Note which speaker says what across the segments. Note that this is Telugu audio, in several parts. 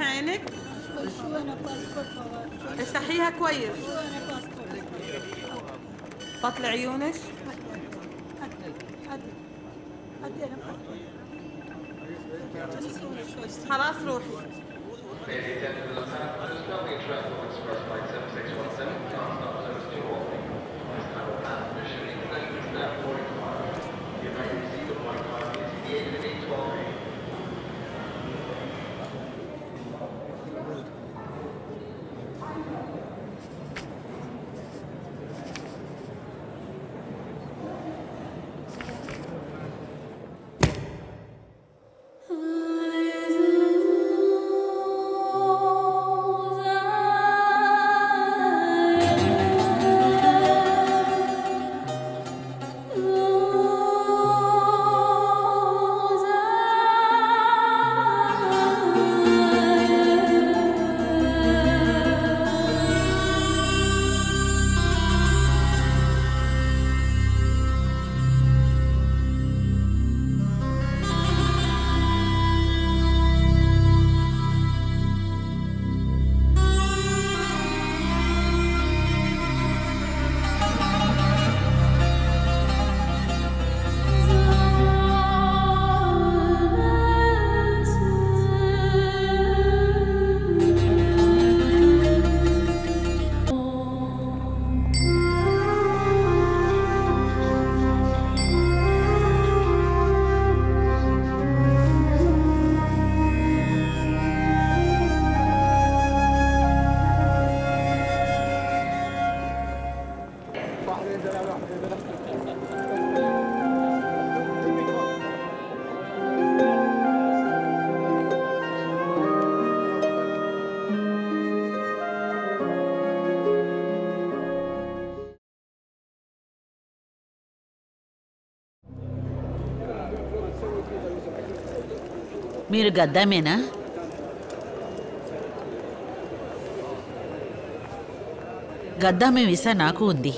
Speaker 1: افتحي عينك. افتحيها كويس. بطلي عيونك. خلاص روحي.
Speaker 2: మీరు గద్దామేనా? గద్దామే వీసా నాకు ఉంది.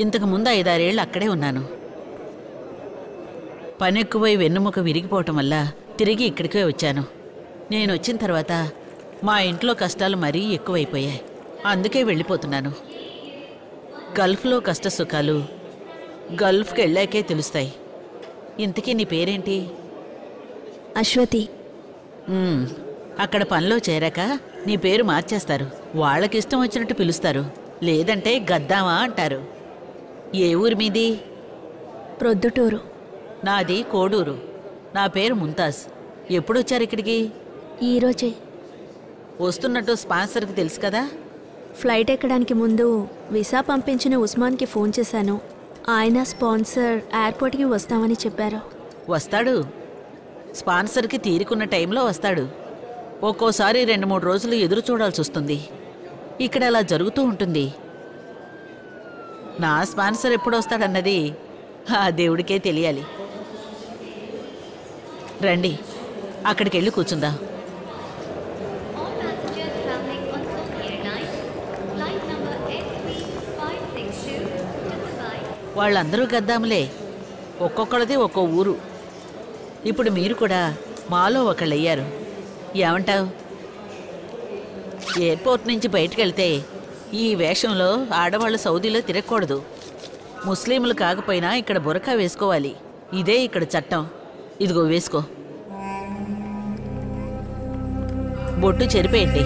Speaker 2: ఇంతకు ముందు 5-6 ఏళ్ళు అక్కడే ఉన్నాను. పని ఎక్కువై వెన్నుముక విరిగిపోవటం వల్ల తిరిగి ఇక్కడికే వచ్చాను. నేను వచ్చిన తర్వాత మా ఇంట్లో కష్టాలు మరీ ఎక్కువైపోయాయి. అందుకే వెళ్ళిపోతున్నాను. గల్ఫ్లో కష్ట సుఖాలు గల్ఫ్కి వెళ్ళాకే తెలుస్తాయి. ఇంతకీ నీ పేరేంటి?
Speaker 3: అశ్వతి.
Speaker 2: అక్కడ పనిలో చేరాక నీ పేరు మార్చేస్తారు. వాళ్ళకిష్టం వచ్చినట్టు పిలుస్తారు. లేదంటే గద్దామా అంటారు. ఏ ఊరి మీది?
Speaker 3: ప్రొద్దుటూరు.
Speaker 2: నాది కోడూరు. నా పేరు ముంతాజ్. ఎప్పుడొచ్చారు ఇక్కడికి?
Speaker 3: ఈరోజే.
Speaker 2: వస్తున్నట్టు స్పాన్సర్కి తెలుసు కదా?
Speaker 3: ఫ్లైట్ ఎక్కడానికి ముందు వీసా పంపించిన ఉస్మాన్కి ఫోన్ చేశాను. ఆయన స్పాన్సర్ ఎయిర్పోర్ట్కి వస్తామని చెప్పారు.
Speaker 2: వస్తాడు. స్పాన్సర్కి తీరుకున్న టైంలో వస్తాడు. ఒక్కోసారి 2-3 రోజులు ఎదురు చూడాల్సి వస్తుంది. ఇక్కడ అలా జరుగుతూ ఉంటుంది. నా స్పాన్సర్ ఎప్పుడు వస్తాడన్నది ఆ దేవుడికే తెలియాలి. రండి, అక్కడికి వెళ్ళి కూర్చుందాం. వాళ్ళందరూ గద్దాములే. ఒక్కొక్కళ్ళది ఒక్కో ఊరు. ఇప్పుడు మీరు కూడా మాలో ఒకళ్ళయ్యారు. ఏమంటావు? ఎయిర్పోర్ట్ నుంచి బయటకు వెళ్తే ఈ వేషంలో ఆడవాళ్ళు సౌదీలో తిరగకూడదు. ముస్లింలు కాకపోయినా ఇక్కడ బురకా వేసుకోవాలి. ఇదే ఇక్కడ చట్టం. ఇదిగో వేసుకో. బొట్టు చెరిపేయండి.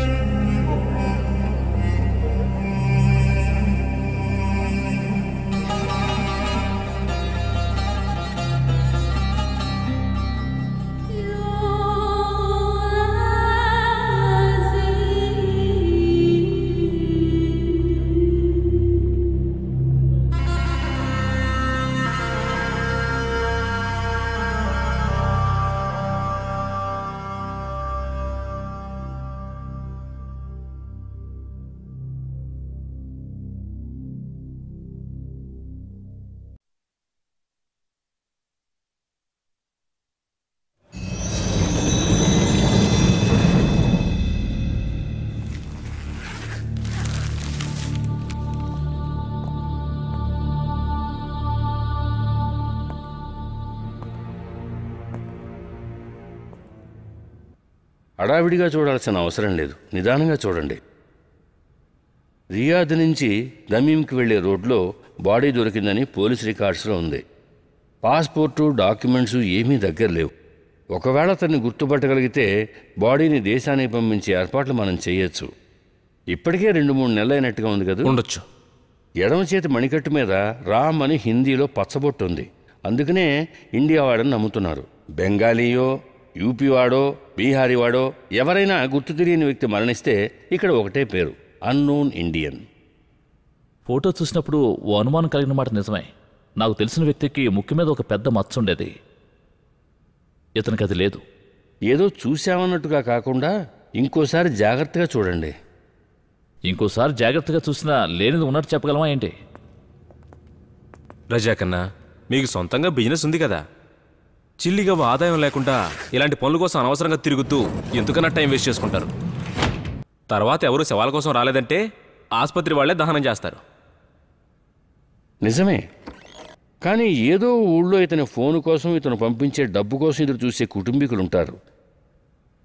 Speaker 4: హడావిడిగా చూడాల్సిన అవసరం లేదు, నిదానంగా చూడండి. రియాద్ నుంచి దమీంకి వెళ్లే రోడ్లో బాడీ దొరికిందని పోలీస్ రికార్డ్స్లో ఉంది. పాస్పోర్టు, డాక్యుమెంట్సు ఏమీ దగ్గర లేవు. ఒకవేళ అతన్ని గుర్తుపట్టగలిగితే బాడీని దేశానికి పంపించే ఏర్పాట్లు మనం చేయొచ్చు. ఇప్పటికే 2-3 నెలలు అయినట్టుగా ఉంది కదా.
Speaker 5: ఉండొచ్చు.
Speaker 4: ఎడమ చేతి మణికట్టు మీద రామ్ అని హిందీలో పచ్చబొట్టు ఉంది. అందుకనే ఇండియా వాడని నమ్ముతున్నారు. బెంగాలీయో, యూపీ వాడో, బీహారీ వాడో ఎవరైనా గుర్తు తెలియని వ్యక్తి మరణిస్తే ఇక్కడ ఒకటే పేరు, అన్నోన్ ఇండియన్.
Speaker 5: ఫోటో చూసినప్పుడు ఓ అనుమానం కలిగిన మాట నిజమే. నాకు తెలిసిన వ్యక్తికి ముక్కు మీద ఒక పెద్ద మచ్చ ఉండేది. ఇతనికి అది లేదు.
Speaker 4: ఏదో చూశామన్నట్టుగా కాకుండా ఇంకోసారి జాగ్రత్తగా చూడండి.
Speaker 5: ఇంకోసారి జాగ్రత్తగా చూసినా లేనిది ఉన్నట్టు చెప్పగలమా ఏంటి?
Speaker 6: రజాకన్నా, మీకు సొంతంగా బిజినెస్ ఉంది కదా. చిల్లిగా ఆదాయం లేకుండా ఇలాంటి పనుల కోసం అనవసరంగా తిరుగుతూ ఎందుకన్నా టైం వేస్ట్ చేసుకుంటారు. తర్వాత ఎవరు శవాల కోసం రాలేదంటే ఆసుపత్రి వాళ్లే దహనం చేస్తారు.
Speaker 4: నిజమే, కానీ ఏదో ఊళ్ళో ఇతని ఫోను కోసం, ఇతను పంపించే డబ్బు కోసం ఎదురు చూసే కుటుంబీకులు ఉంటారు.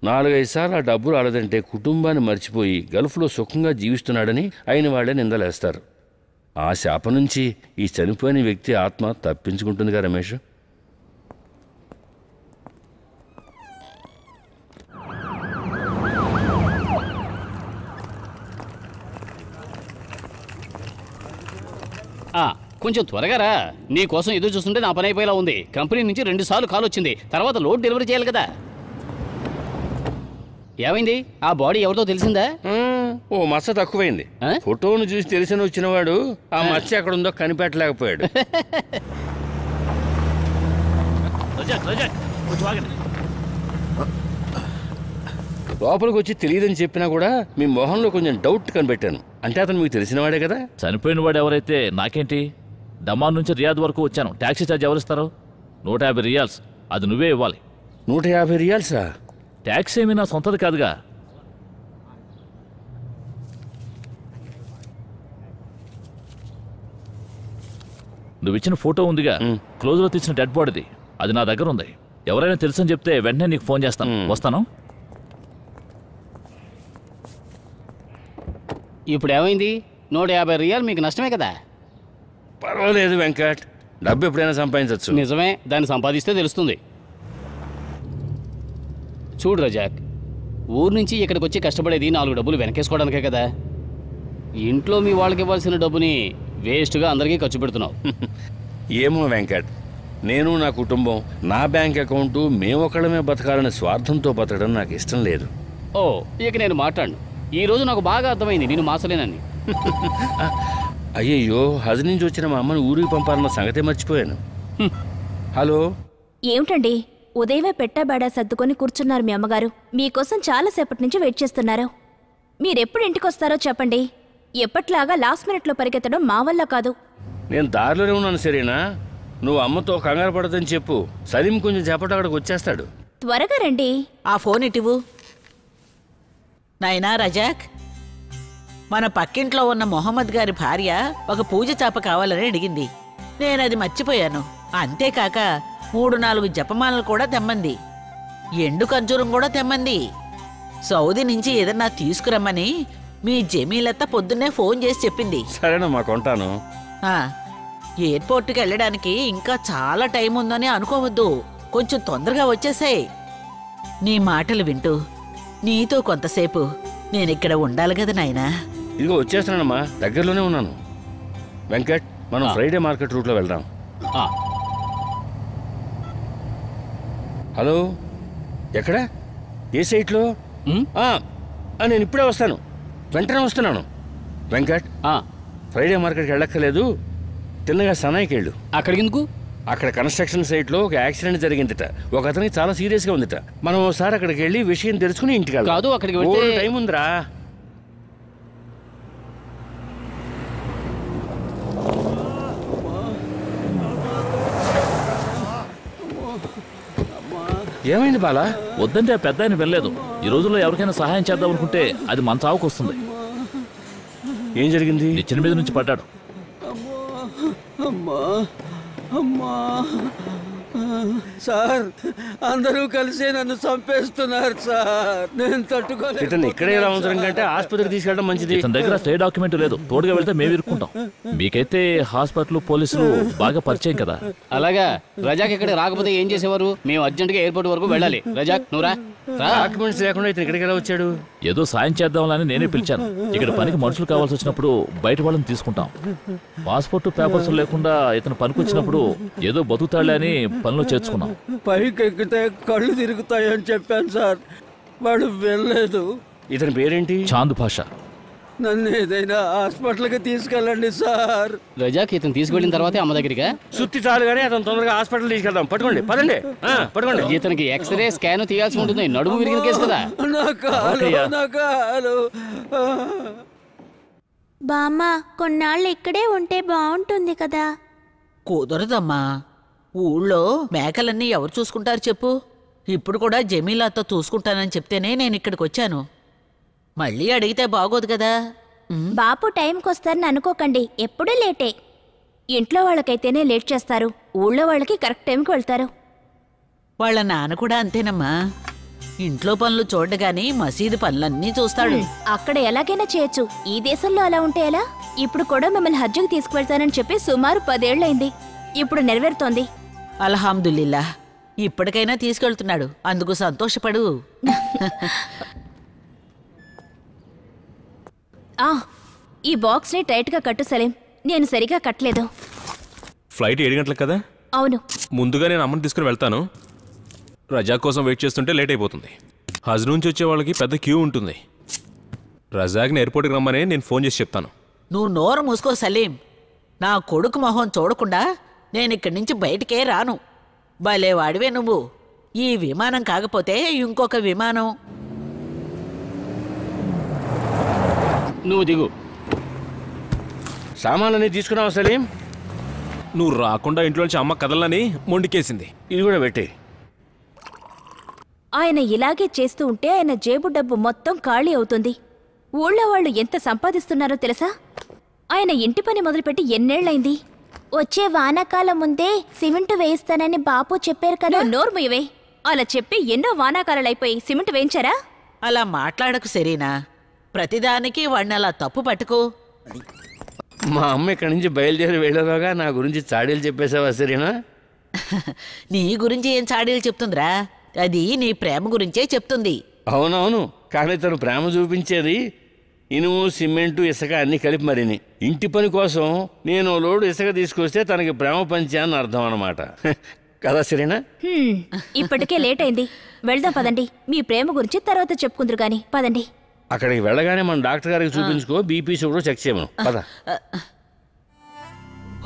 Speaker 4: 4-5 సార్లు ఆ డబ్బు రాలేదంటే కుటుంబాన్ని మర్చిపోయి గల్ఫ్లో సుఖంగా జీవిస్తున్నాడని అయిన వాళ్లే నిందలేస్తారు. ఆ శాపం నుంచి ఈ చనిపోయిన వ్యక్తి ఆత్మ తప్పించుకుంటుందిగా రమేష్.
Speaker 7: కొంచెం త్వరగా రా. నీ కోసం ఎదురు చూస్తుంటే నా పని అయిపోయేలా ఉంది. కంపెనీ నుంచి 2 సార్లు కాల్ వచ్చింది. తర్వాత లోడ్ డెలివరీ చేయాలి కదా. ఏమైంది? ఆ బాడీ ఎవరితో తెలిసిందా?
Speaker 4: ఓ మచ్చ తక్కువైంది. ఫోటోను చూసి తెలిసిన వచ్చినవాడు ఆ మచ్చ ఎక్కడుందో కనిపెట్టలేకపోయాడు. లోపలికి వచ్చి తెలియదని చెప్పినా కూడా మీ మొహంలో కొంచెం డౌట్ కనిపెట్టాను. అంటే అతను మీకు తెలిసినవాడే కదా.
Speaker 5: చనిపోయిన వాడు ఎవరైతే నాకేంటి? దమాన్ నుంచి రియాద్ వరకు వచ్చాను. ట్యాక్సీ ఛార్జ్ ఎవరిస్తారు? 150 రియాల్స్. అది నువ్వే ఇవ్వాలి.
Speaker 4: 150 రియాల్సా?
Speaker 5: ట్యాక్సీ ఏమీ నా సొంతది కాదుగా. నువ్వు ఇచ్చిన ఫోటో ఉందిగా, క్లోజ్లో తీసిన డెడ్ బాడీది, అది నా దగ్గర ఉంది. ఎవరైనా తెలుసని చెప్తే వెంటనే నీకు ఫోన్ చేస్తాను. వస్తాను.
Speaker 7: ఇప్పుడు ఏమైంది? 150 రియాల్ మీకు నష్టమే కదా.
Speaker 4: పర్వాలేదు వెంకట్, డబ్బు ఎప్పుడైనా సంపాదించవచ్చు.
Speaker 7: నిజమే, దాన్ని సంపాదిస్తే తెలుస్తుంది. చూడు రజాక్, ఊరు నుంచి ఇక్కడికి వచ్చి కష్టపడేది 4 డబ్బులు వెనకేసుకోవడానికే కదా. ఇంట్లో మీ వాళ్ళకి ఇవ్వాల్సిన డబ్బుని వేస్ట్గా అందరికీ ఖర్చు పెడుతున్నావు.
Speaker 4: ఏమో వెంకట్, నేను నా కుటుంబం, నా బ్యాంక్ అకౌంటు మేమొక్కడమే బతకాలనే స్వార్థంతో బతకడం నాకు ఇష్టం లేదు.
Speaker 7: ఓ, ఇక నేను మాట్లాడను. ఈ రోజు నాకు బాగా అర్థమైంది నేను మాసలేనని.
Speaker 4: అయ్యయ్యో, హజ్ నుంచి వచ్చిన మా అమ్మని ఊరికి పంపాలన్న సంగతే మర్చిపోయాను. హలో,
Speaker 8: ఏమిటండి ఉదయమే పెట్టాబేడా సర్దుకొని కూర్చున్నారు మీ అమ్మగారు. మీకోసం చాలాసేపటి నుంచి వెయిట్ చేస్తున్నారు. మీరెప్పుడు ఇంటికి వస్తారో చెప్పండి. ఎప్పట్లాగా లాస్ట్ మినిట్లో పరిగెత్తడం మా వల్ల కాదు.
Speaker 4: నేను దారిలోనే ఉన్నాను సరేనా? నువ్వు అమ్మతో కంగారు పడదని చెప్పు. సలీం కొంచెం చెప్పట అక్కడికి వచ్చేస్తాడు.
Speaker 8: త్వరగా రండి.
Speaker 2: ఆ ఫోన్ ఇటివు. నాయనా రజాక్, మన పక్కింట్లో ఉన్న మొహమ్మద్ గారి భార్య ఒక పూజ చాప కావాలని అడిగింది. నేనది మర్చిపోయాను. అంతేకాక 3-4 జపమాలలు కూడా తెమ్మంది. ఎండు ఖర్జూరం కూడా తెమ్మంది. సౌదీ నుంచి ఏదన్నా తీసుకురమ్మని మీ జమీలత్త పొద్దున్నే ఫోన్ చేసి చెప్పింది.
Speaker 4: సరేనమ్మా, కొంటాను.
Speaker 2: ఎయిర్పోర్ట్కి వెళ్ళడానికి ఇంకా చాలా టైం ఉందని అనుకోవద్దు. కొంచెం తొందరగా వచ్చేసాయి. నీ మాటలు వింటూ నీతో కొంతసేపు నేనిక్కడ ఉండాలి కదా నాయనా.
Speaker 4: ఇదిగో వచ్చేస్తున్నానమ్మా, దగ్గరలోనే ఉన్నాను. వెంకట్, మనం ఫ్రైడే మార్కెట్ రూట్లో వెళ్దాం. హలో, ఎక్కడ? ఏ సైట్లో? నేను ఇప్పుడే వస్తాను, వెంటనే వస్తున్నాను. వెంకట్, ఫ్రైడే మార్కెట్కి వెళ్ళక్కర్లేదు, తిన్నగా సనాయికి వెళ్ళు.
Speaker 7: అక్కడికి ఎందుకు?
Speaker 4: అక్కడ కన్స్ట్రక్షన్ సైట్లో ఒక యాక్సిడెంట్ జరిగిందిట. ఒక అతనికి చాలా సీరియస్గా ఉందిట. మనం ఒకసారి అక్కడికి వెళ్ళి విషయం తెలుసుకుని ఇంటికి వెళ్దాం.
Speaker 7: కాదు, అక్కడికి వెళ్తే
Speaker 4: టైం ఉందిరా. ఏమైంది బాలా?
Speaker 5: వద్దంటే పెద్ద ఆయన వెళ్ళలేదు. ఈ రోజుల్లో ఎవరికైనా సహాయం చేద్దాం అనుకుంటే అది మన చావుకు వస్తుంది.
Speaker 4: ఏం జరిగింది?
Speaker 5: నిచ్చెన మీద నుంచి పడ్డాడు.
Speaker 9: సార్ అందరూ కలిసి నన్ను చంపేస్తున్నారు సార్. నేను తట్టుకోలేదు.
Speaker 4: ఇతను ఇక్కడే ఎలా అవసరం కంటే ఆసుపత్రికి తీసుకెళ్ళడం మంచిది.
Speaker 5: ఇతని దగ్గర స్టే డాక్యుమెంట్ లేదు, తోడుగా వెళ్తే మేము ఇరుక్కుంటాం. మీకైతే హాస్పిటల్ పోలీసులు బాగా పరిచయం కదా.
Speaker 7: అలాగా రజాక్ ఇక్కడ రాకపోతే ఏం చేసేవారు? మేము అర్జెంటుగా ఎయిర్పోర్ట్ వరకు వెళ్ళాలి. రజాక్ నువ్వు రా.
Speaker 4: డాక్యుమెంట్స్ లేకుండా ఇతను ఇక్కడికి ఎలా వచ్చాడు?
Speaker 5: ఏదో సాయం చేద్దామని నేనే పిలిచాను. ఇక్కడ పనికి మనుషులు కావాల్సి వచ్చినప్పుడు బయట వాళ్ళని తీసుకుంటాం. పాస్పోర్ట్ పేపర్స్ లేకుండా ఇతను పనికి వచ్చినప్పుడు ఏదో బతుకుతాడులే అని పనిలో చేర్చుకున్నాం.
Speaker 9: పైకి ఎక్కితే కళ్ళు తిరుగుతాయని చెప్పాను సార్, వాడు వెళ్ళలేదు.
Speaker 4: ఇతని పేరేంటి?
Speaker 5: చాంద్ భాష.
Speaker 9: నన్ను ఏదైనా హాస్పిటల్కి తీసుకెళ్ళండి సార్.
Speaker 7: రజాక్ ఇతను తీసుకెళ్ళిన తర్వాతే అమ్మ దగ్గరికి
Speaker 4: సుత్తి చాలు కానీ అతను తొందరగా హాస్పిటల్ తీసుకెళ్దాం. పట్టుకోండి, పదండి, పట్టుకోండి.
Speaker 7: ఇతనికి ఎక్స్రే స్కాన్ తీయాల్సి ఉంటుంది. నడుము విరిగిన కేసు కదా.
Speaker 9: నా కాలు.
Speaker 3: బామ్మ కొన్నాళ్ళు ఇక్కడే ఉంటే బాగుంటుంది కదా.
Speaker 2: కుదరదమ్మా. ఊళ్ళో మేకలన్నీ ఎవరు చూసుకుంటారు చెప్పు? ఇప్పుడు కూడా జమీలాతో చూసుకుంటానని చెప్తేనే నేను ఇక్కడికి వచ్చాను. మళ్ళీ అడిగితే బాగోదు కదా.
Speaker 8: బాపు టైంకి వస్తారని అనుకోకండి, ఎప్పుడూ లేటే. ఇంట్లో వాళ్ళకైతేనే లేట్ చేస్తారు, ఊళ్ళో వాళ్ళకి కరెక్ట్ టైంకి వెళ్తారు.
Speaker 2: వాళ్ళ నాన్న కూడా అంతేనమ్మా. ఇంట్లో పనులు చూడగాని మసీదు పనులన్నీ చూస్తాడు.
Speaker 8: అక్కడ ఎలాగైనా చేయొచ్చు, ఈ దేశంలో అలా ఉంటే ఎలా? ఇప్పుడు కూడా మిమ్మల్ని హజ్జుకి తీసుకువెళ్తానని చెప్పి సుమారు 10 ఏళ్లైంది. ఇప్పుడు నెరవేరుతోంది.
Speaker 2: అల్హమ్దుల్లిల్లా, ఇప్పటికైనా తీసుకెళ్తున్నాడు, అందుకు సంతోషపడు.
Speaker 8: ఈ బాక్స్ని టైట్గా కట్టు సలీం. నేను సరిగా కట్టలేదు.
Speaker 6: ఫ్లైట్ 7 గంటలకు కదా?
Speaker 8: అవును.
Speaker 6: ముందుగా నేను అమ్మని తీసుకుని వెళ్తాను. రజాక్ కోసం వెయిట్ చేస్తుంటే లేట్ అయిపోతుంది. హజ్ నుంచి వచ్చే వాళ్ళకి పెద్ద క్యూ ఉంటుంది. రజాక్ని ఎయిర్పోర్ట్కి రమ్మని నేను ఫోన్ చేసి చెప్తాను.
Speaker 2: నువ్వు నోరు మూసుకో సలీం. నా కొడుకు మొహం చూడకుండా నేను ఇక్కడి నుంచి బయటికే రాను. భలే వాడివే నువ్వు. ఈ విమానం కాకపోతే ఇంకొక విమానం.
Speaker 7: నువ్వు దిగు.
Speaker 4: సామాన్లన్నీ తీసుకున్నావా సలీం?
Speaker 6: నువ్వు రాకుండా ఇంట్లోంచి అమ్మ కదలని మొండికేసింది.
Speaker 4: ఇది కూడా పెట్టే.
Speaker 8: ఆయన ఇలాగే చేస్తూ ఉంటే ఆయన జేబు డబ్బు మొత్తం ఖాళీ అవుతుంది. ఊళ్ళో వాళ్ళు ఎంత సంపాదిస్తున్నారో తెలుసా? ఆయన ఇంటి పని మొదలుపెట్టి ఎన్నేళ్లైంది? వచ్చే వానాకాలం ముందే సిమెంట్ వేయిస్తానని బాపు చెప్పారు కదా. నోర్ముయవే. అలా చెప్పి ఎన్నో వానాకాలాలైపోయి సిమెంట్ వేయించారా?
Speaker 2: అలా మాట్లాడకు సరేనా? ప్రతిదానికి వాడిని అలా తప్పు పట్టుకో.
Speaker 4: మా అమ్మ ఇక్కడి నుంచి బయలుదేరి వెళ్ళేలోగా నా గురించి చాడీలు చెప్పేసావా సరేనా?
Speaker 2: నీ గురించి ఏం చాడీలు చెప్తుందిరా? అది నీ ప్రేమ గురించే చెప్తుంది.
Speaker 4: అవునవును, కానీ తను ప్రేమ చూపించేది ఇనుము, సిమెంటు, ఇసుక అన్నీ కలిపి మరిని. ఇంటి పని కోసం నేను లోడు ఇసుక తీసుకొస్తే తనకి ప్రేమ పంచాన్ని అర్థం అన్నమాట కదా సరేనా?
Speaker 8: ఇప్పటికే లేట్ అయింది, వెళ్దాం పదండి. మీ ప్రేమ గురించి తర్వాత చెప్పుకుందరు గాని పదండి.
Speaker 4: అక్కడికి వెళ్ళగానే మన డాక్టర్ గారికి చూపించుకో, బీపీ షుగర్ చెక్ చేయమను. పద.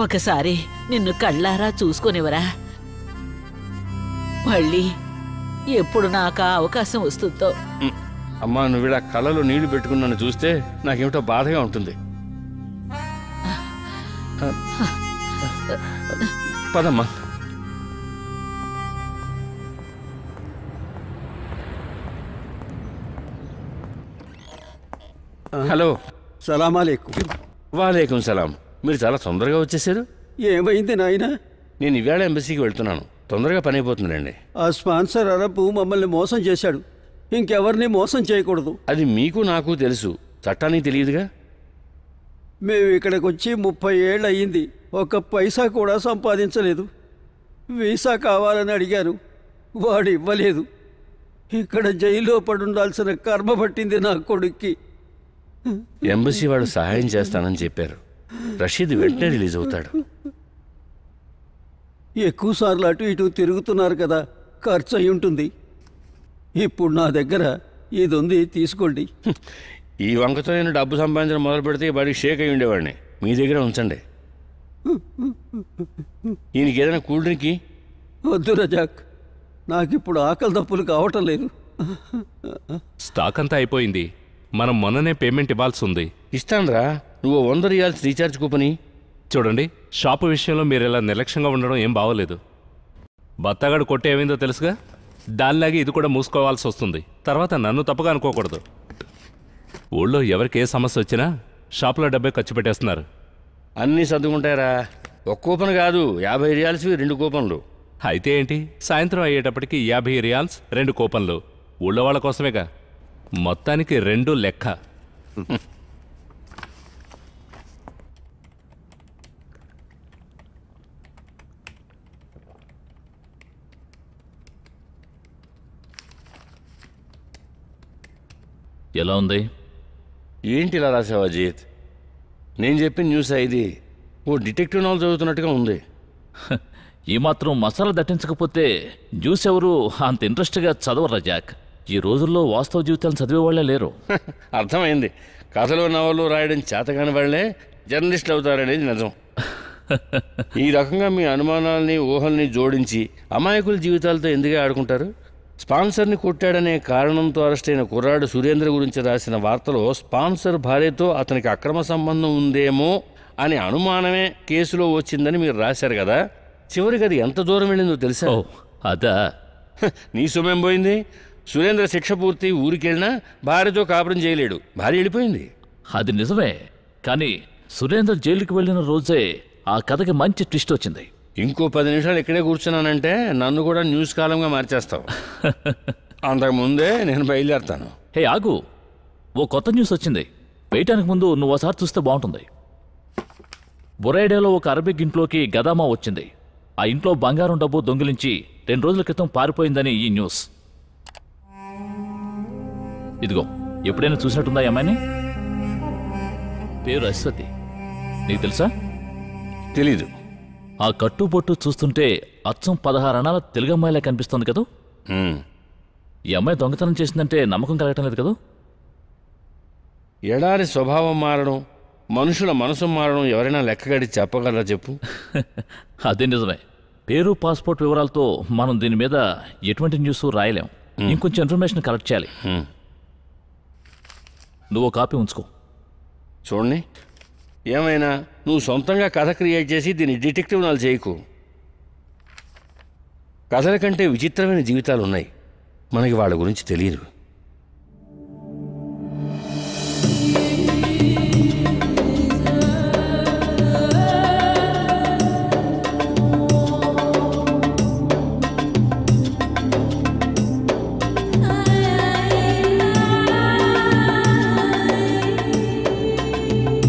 Speaker 2: ఒకసారి నిన్ను కళ్ళారా చూసుకునివరా? మళ్ళీ ఎప్పుడు నాకు ఆ అవకాశం వస్తుందో.
Speaker 4: అమ్మా, నువ్వు ఇలా కళ్ళలో నీళ్లు పెట్టుకున్నాను చూస్తే నాకేమిటో బాధగా ఉంటుంది. పదమ్మా. హలో.
Speaker 9: సలామాలేకు.
Speaker 4: వాలేకుం సలాం. మీరు చాలా తొందరగా వచ్చేసారు.
Speaker 9: ఏమైంది నాయనా?
Speaker 4: నేను ఇవాళ ఎంబసీకి వెళ్తున్నాను, తొందరగా పని అయిపోతుందండి.
Speaker 9: ఆ స్పాన్సర్ అరబ్ మమ్మల్ని మోసం చేశాడు. ఇంకెవరిని మోసం చేయకూడదు.
Speaker 4: అది మీకు నాకు తెలుసు, చట్టానికి తెలియదుగా.
Speaker 9: మేము ఇక్కడికి వచ్చి 30 ఏళ్ళు అయ్యింది, ఒక్క పైసా కూడా సంపాదించలేదు. వీసా కావాలని అడిగాను, వాడు ఇవ్వలేదు. ఇక్కడ జైల్లో పడుండాల్సిన కర్మ పట్టింది నా కొడుక్కి.
Speaker 4: ఎంబసీ వాడు సహాయం చేస్తానని చెప్పారు. రషీద్ వెంటనే రిలీజ్ అవుతాడు.
Speaker 9: ఎక్కువసార్లు అటు ఇటు తిరుగుతున్నారు కదా, ఖర్చు అయి ఉంటుంది. ఇప్పుడు నా దగ్గర ఇది ఉంది, తీసుకోండి.
Speaker 4: ఈ వంకతో నేను డబ్బు సంపాదించడం మొదలు పెడితే వాడికి షేక్ అయి ఉండేవాడిని. మీ దగ్గర ఉంచండి. ఈయనకి ఏదైనా కూల్ డ్రింక్?
Speaker 9: వద్దు రజాక్, నాకిప్పుడు ఆకలి దప్పులు కావటం లేదు.
Speaker 6: స్టాక్ అంతా అయిపోయింది. మనం మొన్ననే పేమెంట్ ఇవ్వాల్సి ఉంది.
Speaker 4: ఇస్తానురా, నువ్వు 100 రియాల్స్ రీఛార్జ్ కూపని.
Speaker 6: చూడండి, షాపు విషయంలో మీరు ఇలా నిర్లక్ష్యంగా ఉండడం ఏం బాగోలేదు. బత్తగాడు కొట్టే ఏమైందో తెలుసుగా, దానిలాగే ఇది కూడా మూసుకోవాల్సి వస్తుంది. తర్వాత నన్ను తప్పుగా అనుకోకూడదు. ఊళ్ళో ఎవరికి ఏ సమస్య వచ్చినా షాపులో డబ్బే ఖర్చు పెట్టేస్తున్నారు.
Speaker 4: అన్నీ సర్దుకుంటారా? ఒక్క కూపన్ కాదు, 50 రియాల్స్వి 2 కూపన్లు.
Speaker 10: అయితే ఏంటి, సాయంత్రం అయ్యేటప్పటికి 50 రియాల్స్ 2 కూపన్లు. ఊళ్ళో వాళ్ళ కోసమేగా. మొత్తానికి 2 లెక్క.
Speaker 5: ఎలా ఉంది?
Speaker 4: ఏంటి ఇలా రాసావు అజిత్? నేను చెప్పిన న్యూస్ ఇది ఓ డిటెక్టివ్ నావల్ చదువుతున్నట్టుగా ఉంది.
Speaker 5: ఈ మాత్రం మసాలా దట్టించకపోతే న్యూస్ ఎవరు అంత ఇంట్రెస్ట్గా చదవరా జాక్. ఈ రోజుల్లో వాస్తవ జీవితాలను చదివే వాళ్ళే లేరు.
Speaker 4: అర్థమైంది. కథలు నవలు రాయడం చేతగాని వాళ్ళే జర్నలిస్టులు అవుతారనేది నిజం. ఈ రకంగా మీ అనుమానాల్ని ఊహల్ని జోడించి అమాయకుల జీవితాలతో ఎందుకు ఆడుకుంటారు? స్పాన్సర్ని కొట్టాడనే కారణంతో అరెస్ట్ అయిన కుర్రాడు సురేంద్ర గురించి రాసిన వార్తలో స్పాన్సర్ భార్యతో అతనికి అక్రమ సంబంధం ఉందేమో అని అనుమానమే కేసులో వచ్చిందని మీరు రాశారు కదా. చివరికి అది ఎంత దూరం వెళ్ళిందో తెలుసా?
Speaker 5: అదా?
Speaker 4: నీ సొమ్మేం పోయింది? సురేంద్ర శిక్ష పూర్తి ఊరికెళ్ళినా భార్యతో కాపురం చేయలేడు. భార్య వెళ్ళిపోయింది.
Speaker 5: అది నిజమే, కానీ సురేంద్ర జైలుకి వెళ్ళిన రోజే ఆ కథకి మంచి ట్విస్ట్ వచ్చింది.
Speaker 4: ఇంకో 10 నిమిషాలు ఇక్కడే కూర్చున్నానంటే నన్ను కూడా న్యూస్ కాలంగా మార్చేస్తావు. అంతకుముందే నేను బయలుదేరుతాను.
Speaker 5: హే ఆగు, ఓ కొత్త న్యూస్ వచ్చింది. వేయటానికి ముందు నువ్వు ఒకసారి చూస్తే బాగుంటుంది. బొరైడాలో ఒక అరబిక్ ఇంట్లోకి గదామా వచ్చింది. ఆ ఇంట్లో బంగారం డబ్బు దొంగిలించి 2 రోజుల క్రితం పారిపోయిందని ఈ న్యూస్. ఇదిగో, ఎప్పుడైనా చూసినట్టుందా ఈ అమ్మాయిని? పేరు అశ్వతి. నీకు తెలుసా?
Speaker 4: తెలీదు.
Speaker 5: ఆ కట్టుబొట్టు చూస్తుంటే అచ్చం 16 అణాల తెలుగమ్మాయిలా కనిపిస్తుంది కదూ. ఈ అమ్మాయి దొంగతనం చేసిందంటే నమ్మకం కలగటం లేదు కదూ.
Speaker 4: ఎడారి స్వభావం మారడం, మనుషుల మనసు మారడం ఎవరైనా లెక్కగడి చెప్పగలరా చెప్పు?
Speaker 5: అదే నిజమే. పేరు పాస్పోర్ట్ వివరాలతో మనం దీని మీద ఎటువంటి న్యూస్ రాయలేం. ఇంకొంచెం ఇన్ఫర్మేషన్ కలెక్ట్ చేయాలి. నువ్వు కాపీ ఉంచుకో.
Speaker 4: చూడండి, ఏమైనా నువ్వు సొంతంగా కథ క్రియేట్ చేసి దీన్ని డిటెక్టివ్ నాలు చేయకు. కథల కంటే విచిత్రమైన జీవితాలు ఉన్నాయి. మనకి వాళ్ళ గురించి తెలియదు.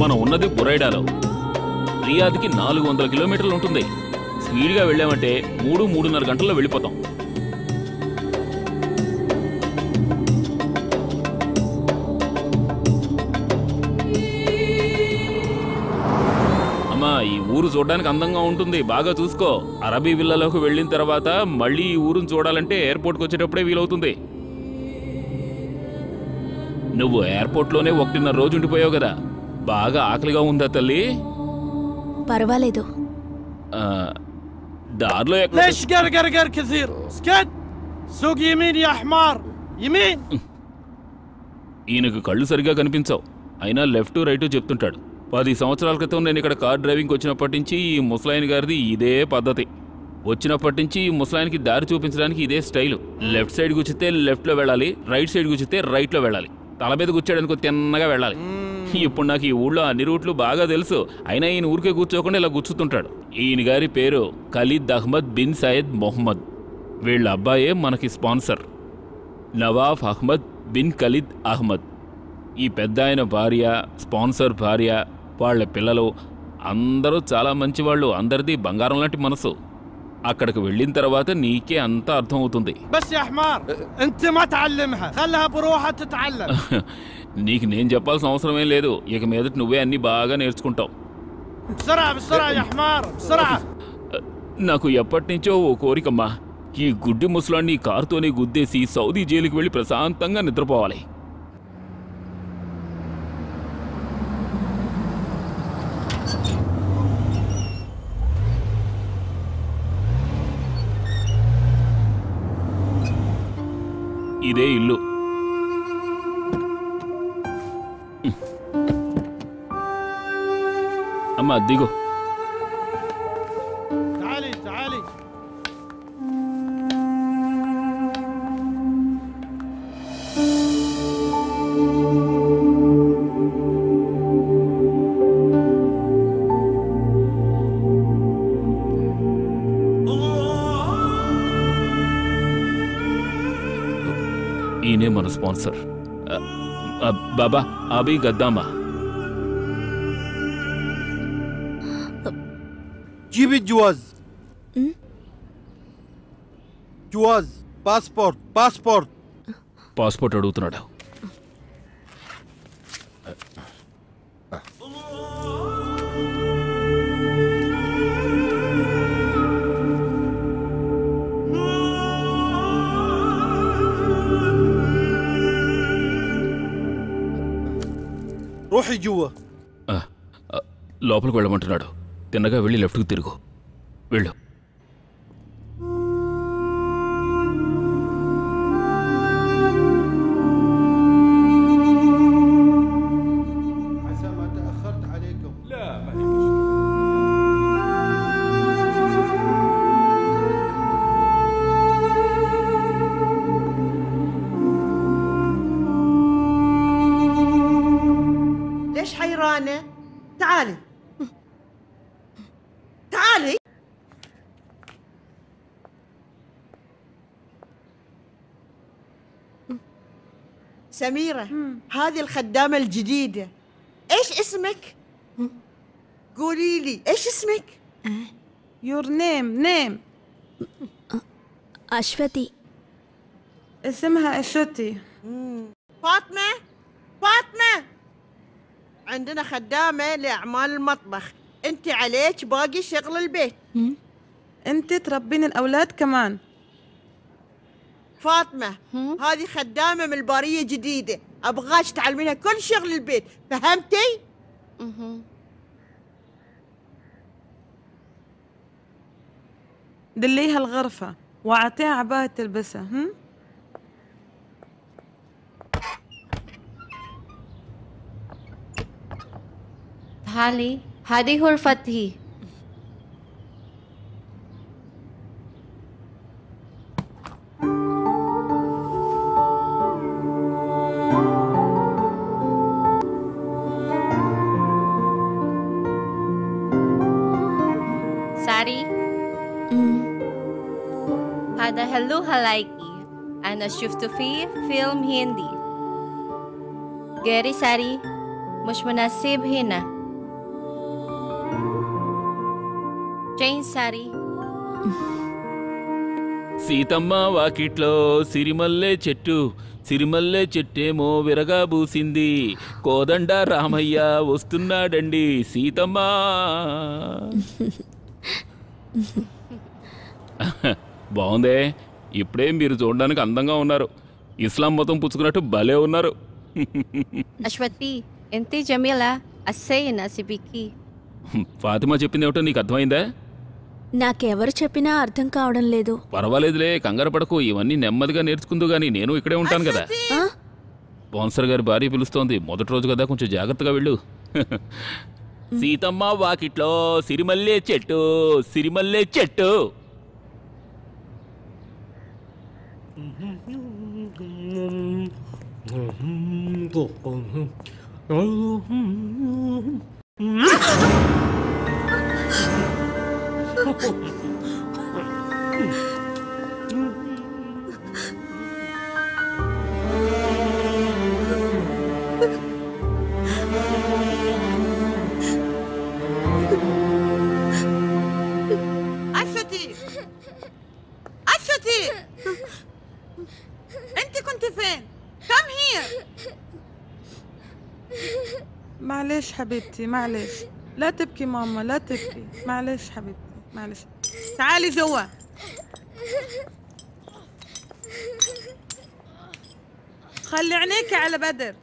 Speaker 6: మనం ఉన్నది బురైడాలో. రియాద్కి 400 కిలోమీటర్లు ఉంటుంది. స్పీడ్గా వెళ్ళామంటే 3-3.5 గంటల్లో వెళ్ళిపోతాం. అమ్మా, ఈ ఊరు చూడడానికి అందంగా ఉంటుంది. బాగా చూసుకో. అరబీ విల్లాలోకి వెళ్ళిన తర్వాత మళ్ళీ ఈ ఊరును చూడాలంటే ఎయిర్పోర్ట్కి వచ్చేటప్పుడే వీలవుతుంది. నువ్వు ఎయిర్పోర్ట్లోనే 1.5 రోజు ఉండిపోయావు కదా. బాగా ఆకలిగా ఉందా తల్లి?
Speaker 3: పర్వాలేదు.
Speaker 6: దారిలో
Speaker 11: ليش قرقر كثير؟ اسكت. سوق يمين يا حمار. يمين.
Speaker 6: ఈయనకు కళ్ళు సరిగా కనిపించవు, అయినా లెఫ్ట్ రైట్ చెప్తుంటాడు. 10 సంవత్సరాల క్రితం నేను ఇక్కడ కార్ డ్రైవింగ్కి వచ్చినప్పటి నుంచి ఈ ముసలాయన గారిది ఇదే పద్ధతి. వచ్చినప్పటి నుంచి ఈ ముసలాయనకి దారి చూపించడానికి ఇదే స్టైలు. లెఫ్ట్ సైడ్ కూర్చితే లెఫ్ట్లో వెళ్ళాలి, రైట్ సైడ్ కూర్చితే రైట్లో వెళ్ళాలి. తల మీద కూర్చోడానికి తిన్నగా వెళ్ళాలి. ఇప్పుడు నాకు ఈ ఊళ్ళో అన్ని రూట్లు బాగా తెలుసు. అయినా ఈయన ఊరికే కూర్చోకుండా ఇలా కూర్చుతుంటాడు. ఈయన గారి పేరు Khalid Ahmed bin Sayed Mohammed. వీళ్ళ అబ్బాయే మనకి sponsor, Nawaf Ahmed bin Khalid Ahmed. ఈ పెద్ద ఆయన భార్య, స్పాన్సర్ భార్య, వాళ్ళ పిల్లలు అందరూ చాలా మంచివాళ్ళు. అందరిది బంగారం లాంటి మనసు. అక్కడికి వెళ్ళిన తర్వాత నీకే అంతా అర్థం అవుతుంది. నీకు నేను చెప్పాల్సిన అవసరమేం లేదు. ఇక మీదట నువ్వే అన్ని బాగా నేర్చుకుంటావు. నాకు ఎప్పటి నుంచో ఓ కోరికమ్మా. ఈ గుడ్డి ముసలాన్ని కారుతోనే గుద్దేసి సౌదీ జైలుకి వెళ్ళి ప్రశాంతంగా నిద్రపోవాలి. ఇదే ఇల్లు. అమ్మా దిగు.
Speaker 5: ఈయనే మన స్పాన్సర్. బాబా అభి గద్దామా.
Speaker 11: جيب الجواز. جواز باسبورت.
Speaker 5: పాస్పోర్ట్ అడుగుతున్నాడు.
Speaker 11: روحي جوا.
Speaker 5: లోపలికి వెళ్ళమంటున్నాడు. తిన్నగా వెళ్ళి లెఫ్ట్కి తిరుగు. వెళ్ళు.
Speaker 12: ليش حيرانة؟ تعالي تعالي. سميرة هذه الخدامة الجديدة. ايش اسمك؟ قولي لي ايش اسمك؟
Speaker 1: Your name.
Speaker 3: Ashwathi.
Speaker 1: اسمها أشوتي.
Speaker 12: فاطمة عندنا خدامة لأعمال المطبخ، انت عليك باقي شغل البيت.
Speaker 1: أنت تربين الأولاد كمان.
Speaker 12: فاطمة هذه خدامة من البارية جديدة، أبغاك تعلمينها كل شغل البيت، فهمتي؟
Speaker 1: دليها الغرفة وأعطيها عباية تلبسها.
Speaker 13: تعالي هذه غرفتي. ساري هذا هلو هلايكي. أنا شفته فيه فيلم هندي. غيري ساري مش مناسب هنا. Jain sorry.
Speaker 5: Seethamma Vakitlo Sirimalle చెట్టేమో విరగా బూసింది. కోదండ రామయ్య వస్తున్నాడండి సీతమ్మ. బాగుందే. ఇప్పుడే మీరు చూడడానికి అందంగా ఉన్నారు. ఇస్లాం మతం పుచ్చుకున్నట్టు భలే ఉన్నారు.
Speaker 13: అశ్వతి ఎంతి జమీలా అస్సయ్య నసిబికి.
Speaker 5: ఫాతిమా చెప్పింది ఏమిటో నీకు అర్థమైందా?
Speaker 3: నాకెవరు చెప్పినా అర్థం కావడం లేదు.
Speaker 5: పర్వాలేదులే, కంగారు పడకు. ఇవన్నీ నెమ్మదిగా నేర్చుకుందు గానీ నేను ఇక్కడే ఉంటాను కదా. స్పాన్సర్ గారి భార్య పిలుస్తోంది. మొదటి రోజు కదా, కొంచెం జాగ్రత్తగా వెళ్ళు. సీతమ్మ వాకిట్లో సిరిమల్లె చెట్టు.
Speaker 1: أشوتي أنت كنت فين؟ Come here. معلش حبيبتي معلش، لا تبكي ماما لا تبكي، معلش حبيبتي معلش. تعالي جوا. خلي عينيكي على بدر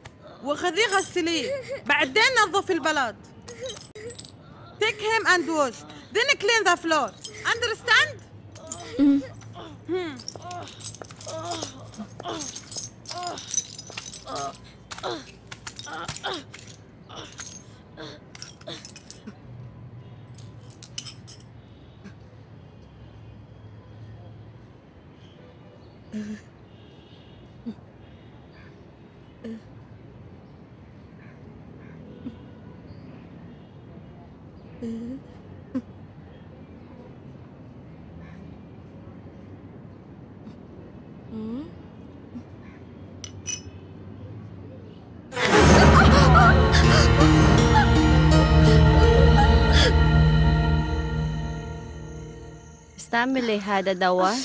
Speaker 1: وخذيه غسليه، بعدين نظفي البلاط. Take him and wash, then clean the floor. Understand?
Speaker 13: تعملي هذا دواء؟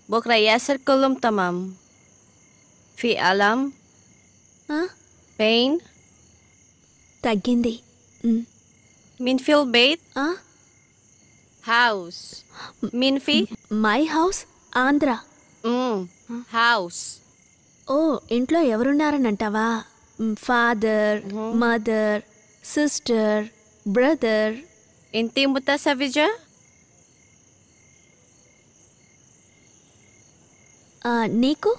Speaker 13: بكرة ياسر كلهم تمام. في ألم؟ pain؟
Speaker 3: తగ్గింది.
Speaker 13: مين في البيت؟ house. مين في؟
Speaker 3: My house Andhra.
Speaker 13: house.
Speaker 3: ఓ ఇంట్లో ఎవరున్నారని అంటావా? Father, mother, sister, brother.
Speaker 13: انتي متزوجة؟
Speaker 3: నీకు?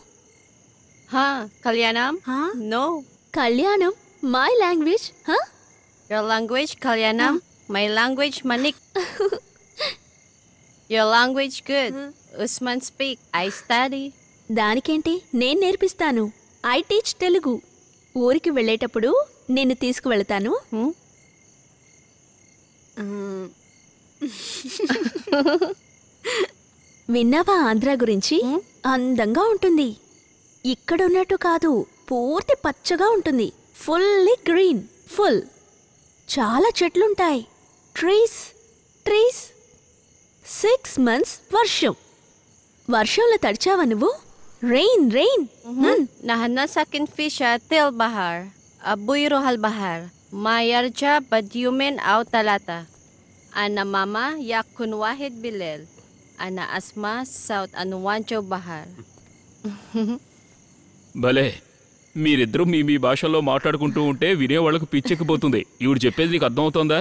Speaker 13: కళ్యాణం? No.
Speaker 3: కళ్యాణం మై లాంగ్వేజ్.
Speaker 13: Your language కళ్యాణం. My language manik. Your language good. Usman speak. I study.
Speaker 3: దానికేంటి, నేను నేర్పిస్తాను. I teach Telugu. ఊరికి వెళ్ళేటప్పుడు నిన్ను తీసుకువెళ్తాను. విన్నావా ఆంధ్ర గురించి? అందంగా ఉంటుంది. ఇక్కడ ఉన్నట్టు కాదు, పూర్తి పచ్చగా ఉంటుంది. Fully green. ఫుల్. చాలా చెట్లుంటాయి. Trees trees. 6 months వర్షం. వర్షంలో తడిచావా నువ్వు? Rain rain.
Speaker 13: نحن ساكن في شاطئ البحر. أبوي يروح البحر ما يرجع بعد يومين أو 3. أنا ماما يكون 1 بالليل. أنا أسمع صوت أنوان جو بحر.
Speaker 14: భలే, మీరిద్దరూ మీ భాషలో మాట్లాడుకుంటూ ఉంటే వినేవాళ్ళకు పిచ్చెక్కిపోతుంది. ఈవిడ చెప్పేది నీకు అర్థమవుతోందా?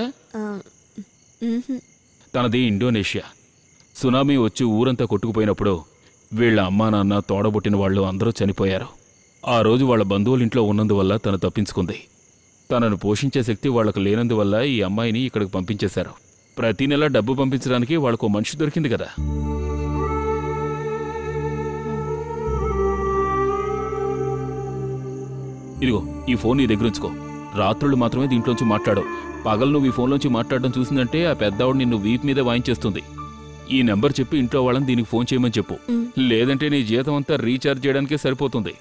Speaker 14: తనది ఇండోనేషియా. సునామీ వచ్చి ఊరంతా కొట్టుకుపోయినప్పుడు వీళ్ళ అమ్మా నాన్న, తోడబుట్టిన వాళ్ళు అందరూ చనిపోయారు. ఆ రోజు వాళ్ళ బంధువుల ఇంట్లో ఉన్నందువల్ల తను తప్పించుకుంది. తనను పోషించే శక్తి వాళ్లకు లేనందువల్ల ఈ అమ్మాయిని ఇక్కడికి పంపించేశారు. ప్రతి నెల డబ్బు పంపించడానికి వాళ్ళకు మనిషి దొరికింది కదా. ఇదిగో ఈ ఫోన్ నీ దగ్గర ఉంచుకో. రాత్రులు మాత్రమే దీంట్లోంచి మాట్లాడు. పగలు నువ్వు ఈ ఫోన్లోంచి మాట్లాడడం చూసిందంటే ఆ పెద్దవాడు నిన్ను వీపు మీద వాయించేస్తుంది. ఈ నెంబర్ చెప్పి ఇంట్లో వాళ్ళని దీనికి ఫోన్ చేయమని చెప్పు. లేదంటే నీ జీతం అంతా రీఛార్జ్ చేయడానికే సరిపోతుంది.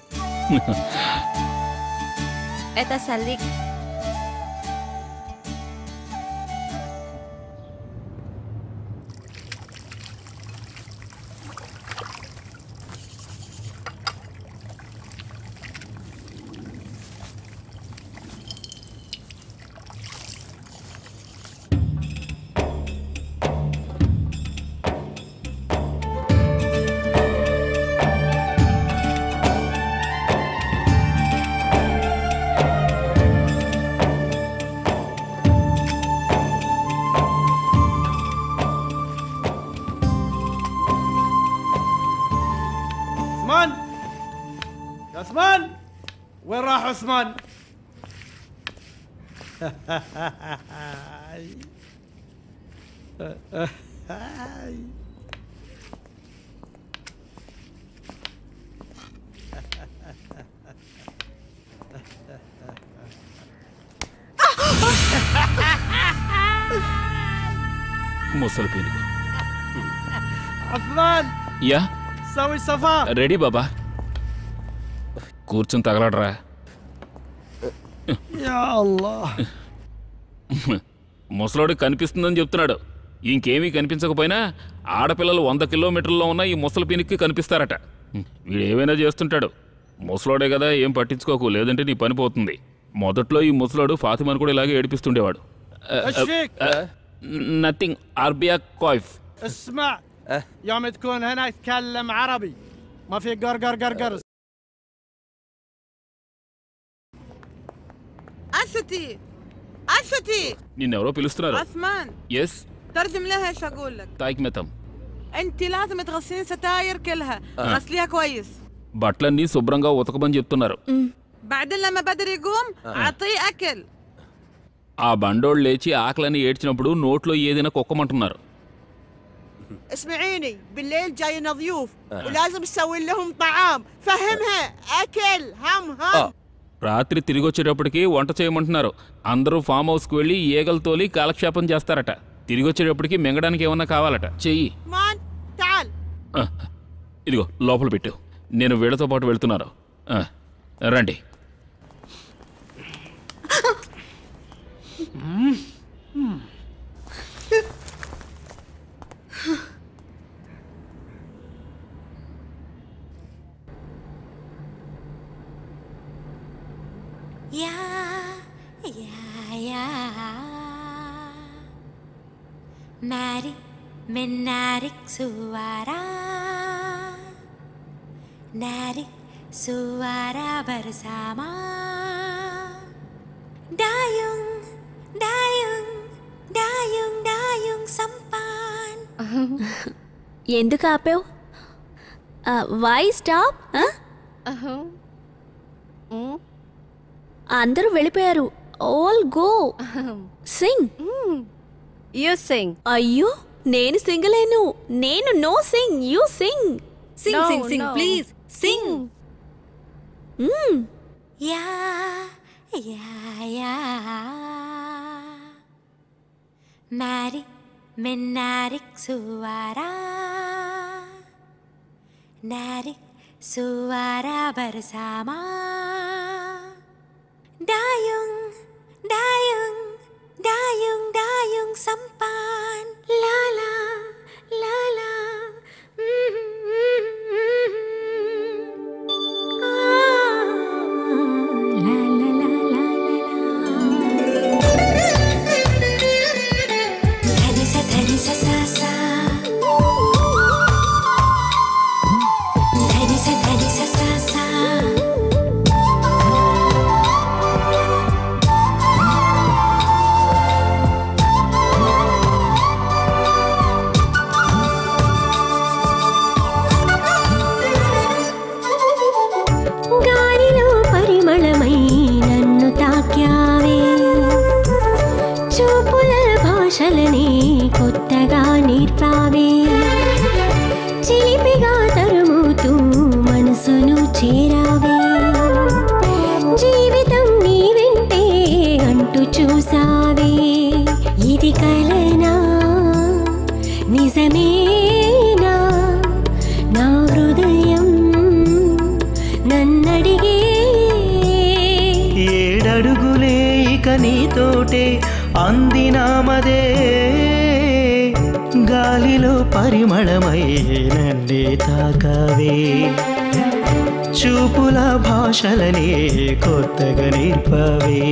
Speaker 11: عثمان وين راح عثمان؟
Speaker 14: ముసలి పీనుగు.
Speaker 11: عثمان
Speaker 14: యా
Speaker 11: سوي صفا.
Speaker 14: రెడీ బాబా, కూర్చుని తగలడరా.
Speaker 11: يا الله.
Speaker 14: ముసలోడికి కనిపిస్తుందని చెప్తున్నాడు. ఇంకేమీ కనిపించకపోయినా ఆడపిల్లలు 100 కిలోమీటర్లలో ఉన్న ఈ ముసలి పీనికి కనిపిస్తారట. వీడు ఏమైనా చేస్తుంటాడు. ముసలోడే కదా, ఏం పట్టించుకోకు, లేదంటే నీ పని పోతుంది. మొదట్లో ఈ ముసలోడు ఫాతిమాను కూడా ఇలాగే ఏడిపిస్తుండేవాడు. నథింగ్, అర్బియా కాయిఫ్.
Speaker 11: اسمع يوم تكون هنا تكلم عربي ما في قرقر قرقر.
Speaker 1: أشتي أشتي
Speaker 14: నిన్నెవరో పిలుస్తున్నారు.
Speaker 1: عثمان
Speaker 14: ఎస్,
Speaker 1: ترجم لها ايش اقول لك.
Speaker 14: తాయికి మెత్తం.
Speaker 1: انت لازم تغسلين ستاير كلها. غسليها كويس.
Speaker 14: బట్టలన్నీ శుభ్రంగా ఉతకమని చెప్తున్నారు.
Speaker 1: بعدين لما بدر يقوم اعطيه اكل.
Speaker 14: ఆ బండోళ్ళు లేచి ఆకలని ఏడ్చినప్పుడు నోట్లో ఏదైనా కుక్కమంటున్నారు.
Speaker 12: اسمعيني بالليل جاينا ضيوف ولازم تسوي لهم طعام. فهمها اكل هم.
Speaker 14: రాత్రి తిరిగి వచ్చేటప్పటికి వంట చేయమంటున్నారు. అందరూ ఫామ్ హౌస్కి వెళ్ళి ఈగలు తోలి కాలక్షేపం చేస్తారట. తిరిగి వచ్చేటప్పటికి మింగడానికి ఏమన్నా కావాలట. చెయ్యి. ఇదిగో లోపల పెట్టు, నేను వీళ్ళతో పాటు వెళ్తున్నాను. రండి.
Speaker 15: Narik menarik suara, narik suara bersama. Dayung, dayung, dayung, dayung sampan.
Speaker 3: ఎందుకు ఆపావు? Why stop? అందరూ వెళ్ళిపోయారు. All go sing.
Speaker 13: You sing.
Speaker 3: అయ్యో నేను సింగలేను. నేను no sing. You sing.
Speaker 15: Sing, sing, sing, please. Sing. Ya, ya, ya. Mari menarik suara, narik suara bersama. Dayung, dayung, dayung, dayung sampan. La la, la la. భాషలని కొత్తగా నేర్పావే, చిలిపిగా తరుముతూ మనసును చేరావే. జీవితం నీ వెంటే అంటూ చూసావే. ఇది కలనా నిజమేనా? నా హృదయం నన్నడిగే.
Speaker 16: ఏడడుగులే ఇక నీతోటే అందినామదే, గాలిలో పరిమళమై నన్నే తాకావే. చూపుల భాషలనే కొత్తగా నేర్పావే.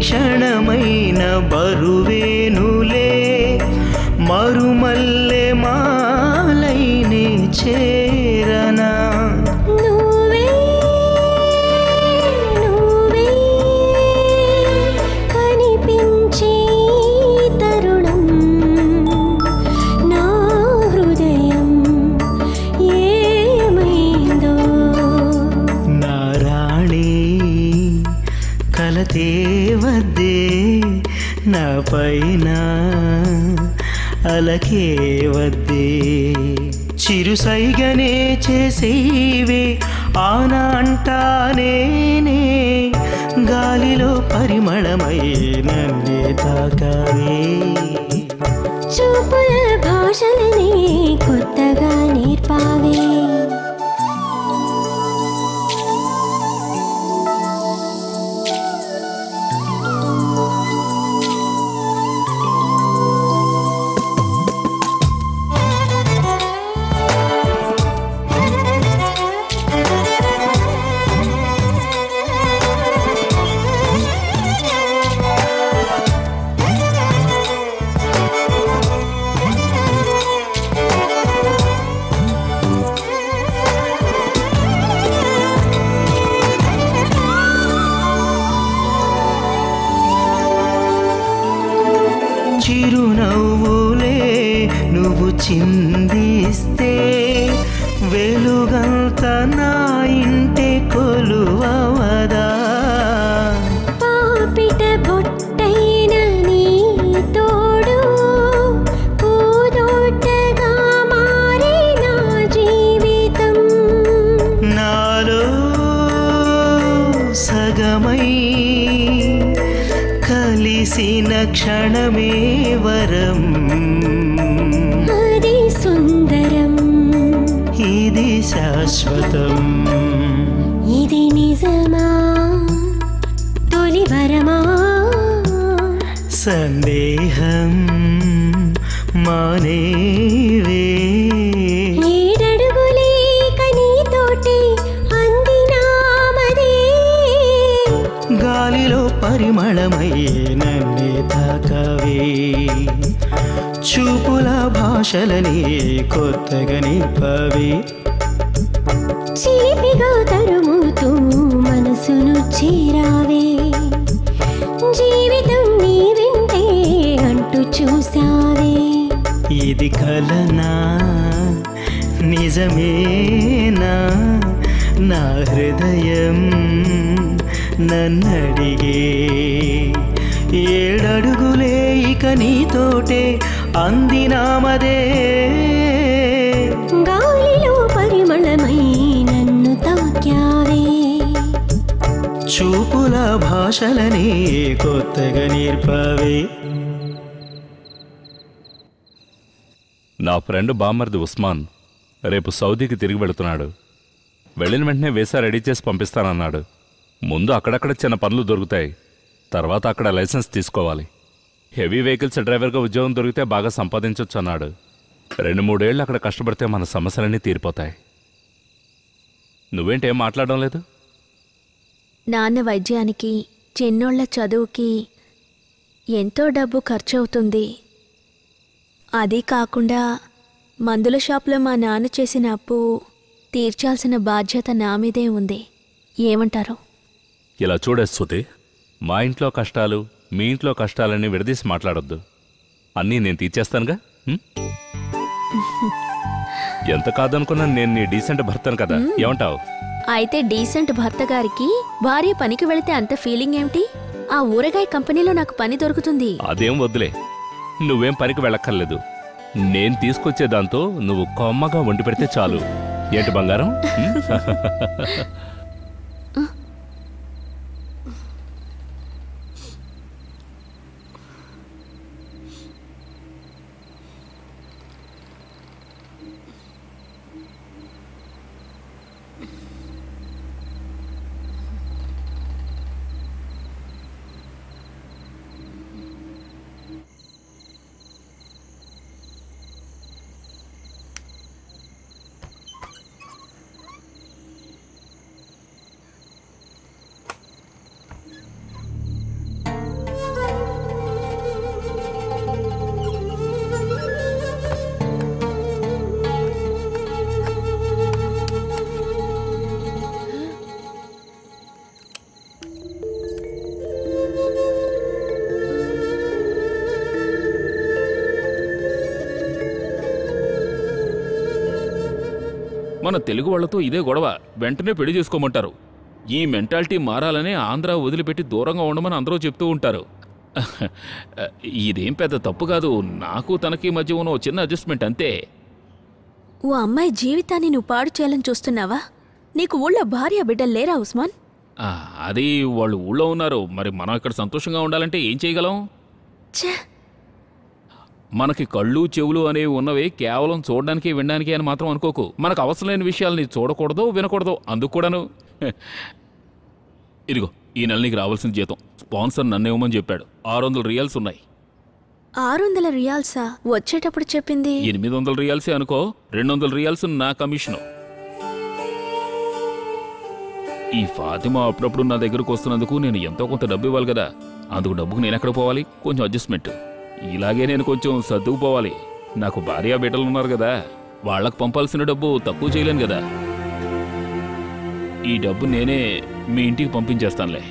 Speaker 16: క్షణమైన బరువేనులే, మరుమల్లె మాలైనే చేరనా.
Speaker 15: నువ్వే నువ్వే కనిపించే తరుణం నా హృదయం ఏమైందో.
Speaker 16: నా రాణి కలతే వద్దే, నా పైన అలకే వద్దే. చిరుసైగనే చేసేవే ఆనా అంటానేనే, గాలిలో పరిమళమై నన్నే తాకావే.
Speaker 15: చూపుల భాషలని కొత్తగా నేర్పావే.
Speaker 16: చిరునవ్వులే నువ్వు చిందిస్తే, వెలుగంత నా ఇంటే కొలువవదా.
Speaker 15: పాపిట బొట్టైన నీ తోడు పూదోటగా మారిన
Speaker 16: క్షణమే వరం
Speaker 15: అది సుందరం
Speaker 16: ఇది శాశ్వతం
Speaker 15: ఇది నిజమా తొలి వరమా
Speaker 16: సందేహం మానేవే
Speaker 15: ఏడడుగులేక నీతోటి అందినామదే
Speaker 16: గాలిలో పరిమళమై నన్నే తాకవే చూపుల భాషలని కొత్తగా నింపవే
Speaker 15: చిలిపిగా తరుముతూ మనసును చేరావే జీవితం నీ వింటే అంటూ చూసావే
Speaker 16: ఇది కలనా నిజమేనా నా హృదయం నన్నడిగే ఏడడుగులే ఇక నీతోటే అందినామదే
Speaker 15: గాలిలో పరిమళమై నన్ను తాక్యావే
Speaker 16: చూపుల భాషలని కొత్తగా నేర్పవే
Speaker 10: నా ఫ్రెండ్ బామ్మర్ది ఉస్మాన్ రేపు సౌదీకి తిరిగి వెళుతున్నాడు. వెళ్ళిన వెంటనే వీసా రెడీ చేసి పంపిస్తానన్నాడు. ముందు అక్కడక్కడ చిన్న పనులు దొరుకుతాయి, తర్వాత అక్కడ లైసెన్స్ తీసుకోవాలి. హెవీ వెహికల్స్ డ్రైవర్గా ఉద్యోగం దొరికితే బాగా సంపాదించవచ్చు అన్నాడు. 2-3 ఏళ్ళు అక్కడ కష్టపడితే మన సమస్యలన్నీ తీరిపోతాయి. నువ్వేంటేం మాట్లాడడం లేదు?
Speaker 3: నాన్న వైద్యానికి చిన్నోళ్ల చదువుకి ఎంతో డబ్బు ఖర్చు అవుతుంది. అది కాకుండా మందుల షాప్లో మా నాన్న చేసిన అప్పు తీర్చాల్సిన బాధ్యత నా మీదే ఉంది. ఏమంటారు?
Speaker 10: ఇలా చూడే శృతి, మా ఇంట్లో కష్టాలు మీ ఇంట్లో కష్టాలని విడదీసి మాట్లాడొద్దు. అన్నీ నేను తీర్చేస్తానుగా. ఎంత కాదనుకున్నా నేను నీ డీసెంట్ భర్తను కదా, ఏమంటావు?
Speaker 3: అయితే డీసెంట్ భర్త గారికి భార్య పనికి వెళితే అంత ఫీలింగ్ ఏమిటి? ఆ ఊరగాయ కంపెనీలో నాకు పని దొరుకుతుంది.
Speaker 10: అదేం వద్దులే, నువ్వేం పనికి వెళ్ళక్కర్లేదు. నేను తీసుకొచ్చే దాంతో నువ్వు కొమ్మగా వండి పెడితే చాలు. ఏంటి బంగారం?
Speaker 14: మన తెలుగు వాళ్లతో ఇదే గొడవ. వెంటనే పెళ్లి చేసుకోమంటారు. ఈ మెంటాలిటీ మారాలనే ఆంధ్ర వదిలిపెట్టి దూరంగా ఉండమని అందరూ చెప్తూ ఉంటారు. ఇదేం పెద్ద తప్పు కాదు. నాకు తనకి మధ్య ఉన్న చిన్న అడ్జస్ట్మెంట్ అంతే.
Speaker 3: ఓ అమ్మాయి జీవితాన్ని నువ్వు పాడు చేయాలని చూస్తున్నావా? నీకు ఊళ్ళో భార్య బిడ్డలు లేరా ఉస్మాన్?
Speaker 14: అది వాళ్ళు ఊళ్ళో ఉన్నారు. మరి మనం ఇక్కడ సంతోషంగా ఉండాలంటే ఏం చేయగలం? మనకి కళ్ళు చెవులు అనేవి ఉన్నవి కేవలం చూడడానికి వినడానికి అని మాత్రం అనుకోకు. మనకు అవసరం లేని విషయాలని చూడకూడదు, వినకూడదు. అందుకు కూడాను ఇదిగో ఈ నెల నీకు రావాల్సిన జీతం స్పాన్సర్ నన్ను ఇవ్వమని చెప్పాడు. 600 రియాల్స్ ఉన్నాయి.
Speaker 3: 600 రియాల్సా? వచ్చేటప్పుడు చెప్పింది
Speaker 14: 800 రియాల్సే అనుకో. 200 రియాల్స్ నా కమిషను. ఈ ఫాతిమా అప్పుడప్పుడు నా దగ్గరకు వస్తున్నందుకు నేను ఎంతో కొంత డబ్బు ఇవ్వాలి కదా. అందుకు డబ్బుకు నేను ఎక్కడ పోవాలి? కొంచెం అడ్జస్ట్మెంట్. ఇలాగే నేను కొంచెం సర్దుకుపోవాలి. నాకు భార్య బిడ్డలు ఉన్నారు కదా, వాళ్లకు పంపాల్సిన డబ్బు తక్కువ చేయలేను కదా. ఈ డబ్బు నేనే మీ ఇంటికి పంపించేస్తానులే.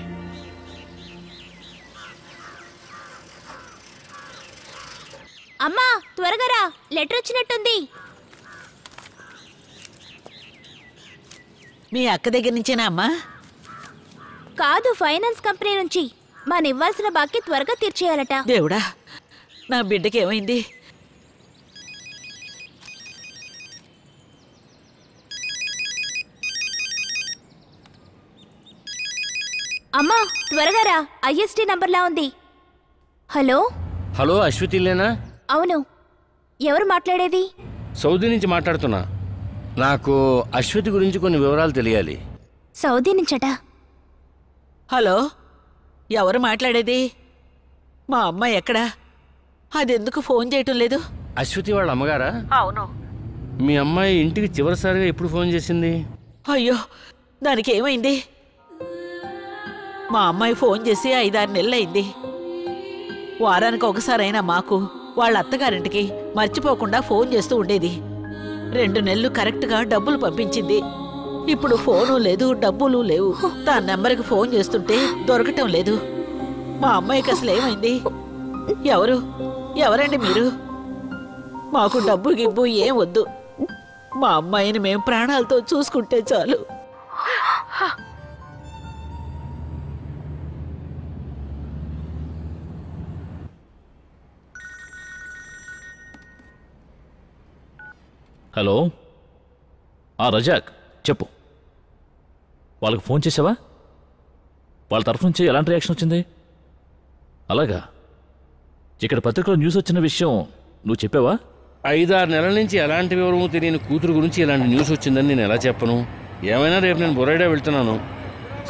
Speaker 8: అమ్మా త్వరగా రా, లెటర్ వచ్చినట్టుంది.
Speaker 2: మీ అక్క దగ్గర నుంచేనా అమ్మా?
Speaker 8: కాదు, ఫైనాన్స్ కంపెనీ నుంచి. మన ఇవ్వాల్సిన బాకీ త్వరగా తీర్చేయాలట.
Speaker 2: దేవుడా, నా బిడ్డకి ఏమైంది?
Speaker 8: అమ్మా త్వరగా రా, ఐఎస్టీ నంబర్లా ఉంది. హలో
Speaker 4: హలో అశ్వతిలేనా?
Speaker 8: అవును, ఎవరు మాట్లాడేది?
Speaker 4: సౌదీ నుంచి మాట్లాడుతున్నా. నాకు అశ్వతి గురించి కొన్ని వివరాలు తెలియాలి.
Speaker 8: సౌదీ నుంచట.
Speaker 2: హలో, ఎవరు మాట్లాడేది? మా అమ్మాయి ఎక్కడా? అదెందుకు ఫోన్ చేయటం లేదు?
Speaker 4: అశ్వతి వాళ్ళ అమ్మగారా?
Speaker 2: అవును.
Speaker 4: మీ అమ్మాయి ఇంటికి చివరిసారిగా ఎప్పుడు ఫోన్ చేసింది?
Speaker 2: అయ్యో, దానికి ఏమైంది? మా అమ్మాయి ఫోన్ చేసి 5-6 నెలలైంది. వారానికి ఒకసారైనా మాకు వాళ్ళ అత్తగారింటికి మర్చిపోకుండా ఫోన్ చేస్తూ ఉండేది. 2 నెలలు కరెక్ట్గా డబ్బులు పంపించింది. ఇప్పుడు ఫోను లేదు, డబ్బులు లేవు. దాని నెంబర్కి ఫోన్ చేస్తుంటే దొరకటం లేదు. మా అమ్మాయికి అసలు ఏమైంది? ఎవరండి మీరు? మాకు డబ్బు గిబ్బు ఏం వద్దు. మా అమ్మాయిని మేము ప్రాణాలతో చూసుకుంటే చాలు.
Speaker 5: హలో, రజాక్ చెప్పు. వాళ్ళకి ఫోన్ చేసావా? వాళ్ళ తరఫు నుంచి ఎలాంటి రియాక్షన్ వచ్చింది? అలాగా, ఇక్కడ పత్రికలో న్యూస్ వచ్చిన విషయం నువ్వు చెప్పావా?
Speaker 4: 5-6 నెలల నుంచి ఎలాంటి వివరము తెలియని కూతురు గురించి ఇలాంటి న్యూస్ వచ్చిందని నేను ఎలా చెప్పను? ఏమైనా రేపు నేను బొరైడా వెళ్తున్నాను.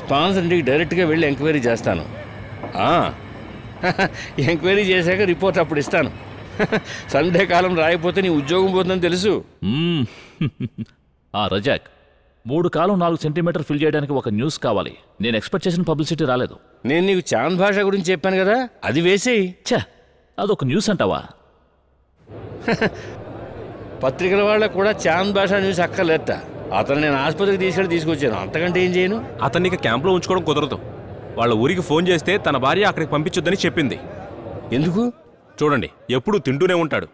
Speaker 4: స్పాన్సర్ ఇంటికి డైరెక్ట్గా వెళ్ళి ఎంక్వైరీ చేస్తాను. ఎంక్వైరీ చేశాక రిపోర్ట్ అప్పుడు ఇస్తాను. సండే కాలం రాయిపోతే నీ ఉద్యోగం పోతుందని తెలుసు.
Speaker 5: రజాక్, 3 కాలం 4 సెంటీమీటర్ ఫిల్ చేయడానికి ఒక న్యూస్ కావాలి. నేను ఎక్స్పెక్ట్ చేసిన పబ్లిసిటీ రాలేదు.
Speaker 4: నేను నీకు చాంద్ భాష గురించి చెప్పాను కదా, అది వేసేయి.
Speaker 5: అదొక న్యూస్ అంటావా?
Speaker 4: పత్రికల వాళ్ళకు కూడా చాంద్ భాష న్యూస్ అక్కర్లేట. అతను నేను ఆసుపత్రికి తీసుకొచ్చాను. అంతకంటే ఏం చేయను?
Speaker 6: అతన్ని ఇక క్యాంప్లో ఉంచుకోవడం కుదరదు. వాళ్ళ ఊరికి ఫోన్ చేస్తే తన భార్య అక్కడికి పంపించొద్దని చెప్పింది.
Speaker 4: ఎందుకు?
Speaker 6: చూడండి, ఎప్పుడూ తింటూనే ఉంటాడు.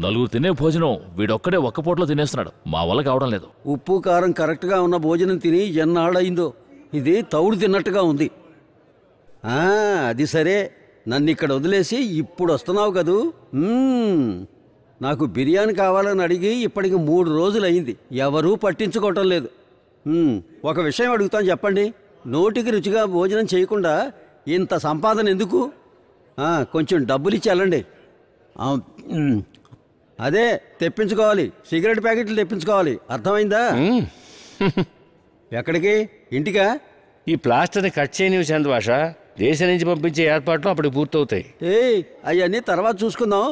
Speaker 5: 4 తినే భోజనం వీడొక్కడే ఒక్క పూటలో తినేస్తున్నాడు. మా వల్ల కావడం లేదు.
Speaker 9: ఉప్పు కారం కరెక్ట్గా ఉన్న భోజనం తిని ఎన్నాళ్ళయిందో. ఇది తౌడు తిన్నట్టుగా ఉంది. అది సరే, నన్ను ఇక్కడ వదిలేసి ఇప్పుడు వస్తున్నావు కదూ. నాకు బిర్యానీ కావాలని అడిగి ఇప్పటికి 3 రోజులయ్యింది. ఎవరూ పట్టించుకోవటం లేదు. ఒక విషయం అడుగుతాను, చెప్పండి. నోటికి రుచిగా భోజనం చేయకుండా ఇంత సంపాదన ఎందుకు? కొంచెం డబ్బులు ఇచ్చి వెళ్ళండి. అదే తెప్పించుకోవాలి, సిగరెట్ ప్యాకెట్లు తెప్పించుకోవాలి. అర్థమైందా? ఎక్కడికి? ఇంటికా?
Speaker 4: ఈ ప్లాస్టర్ని కట్ చేయని చాంద్ భాష. దేశం నుంచి పంపించే ఏర్పాట్లు అప్పుడు పూర్తవుతాయి.
Speaker 9: అవన్నీ తర్వాత చూసుకుందాం.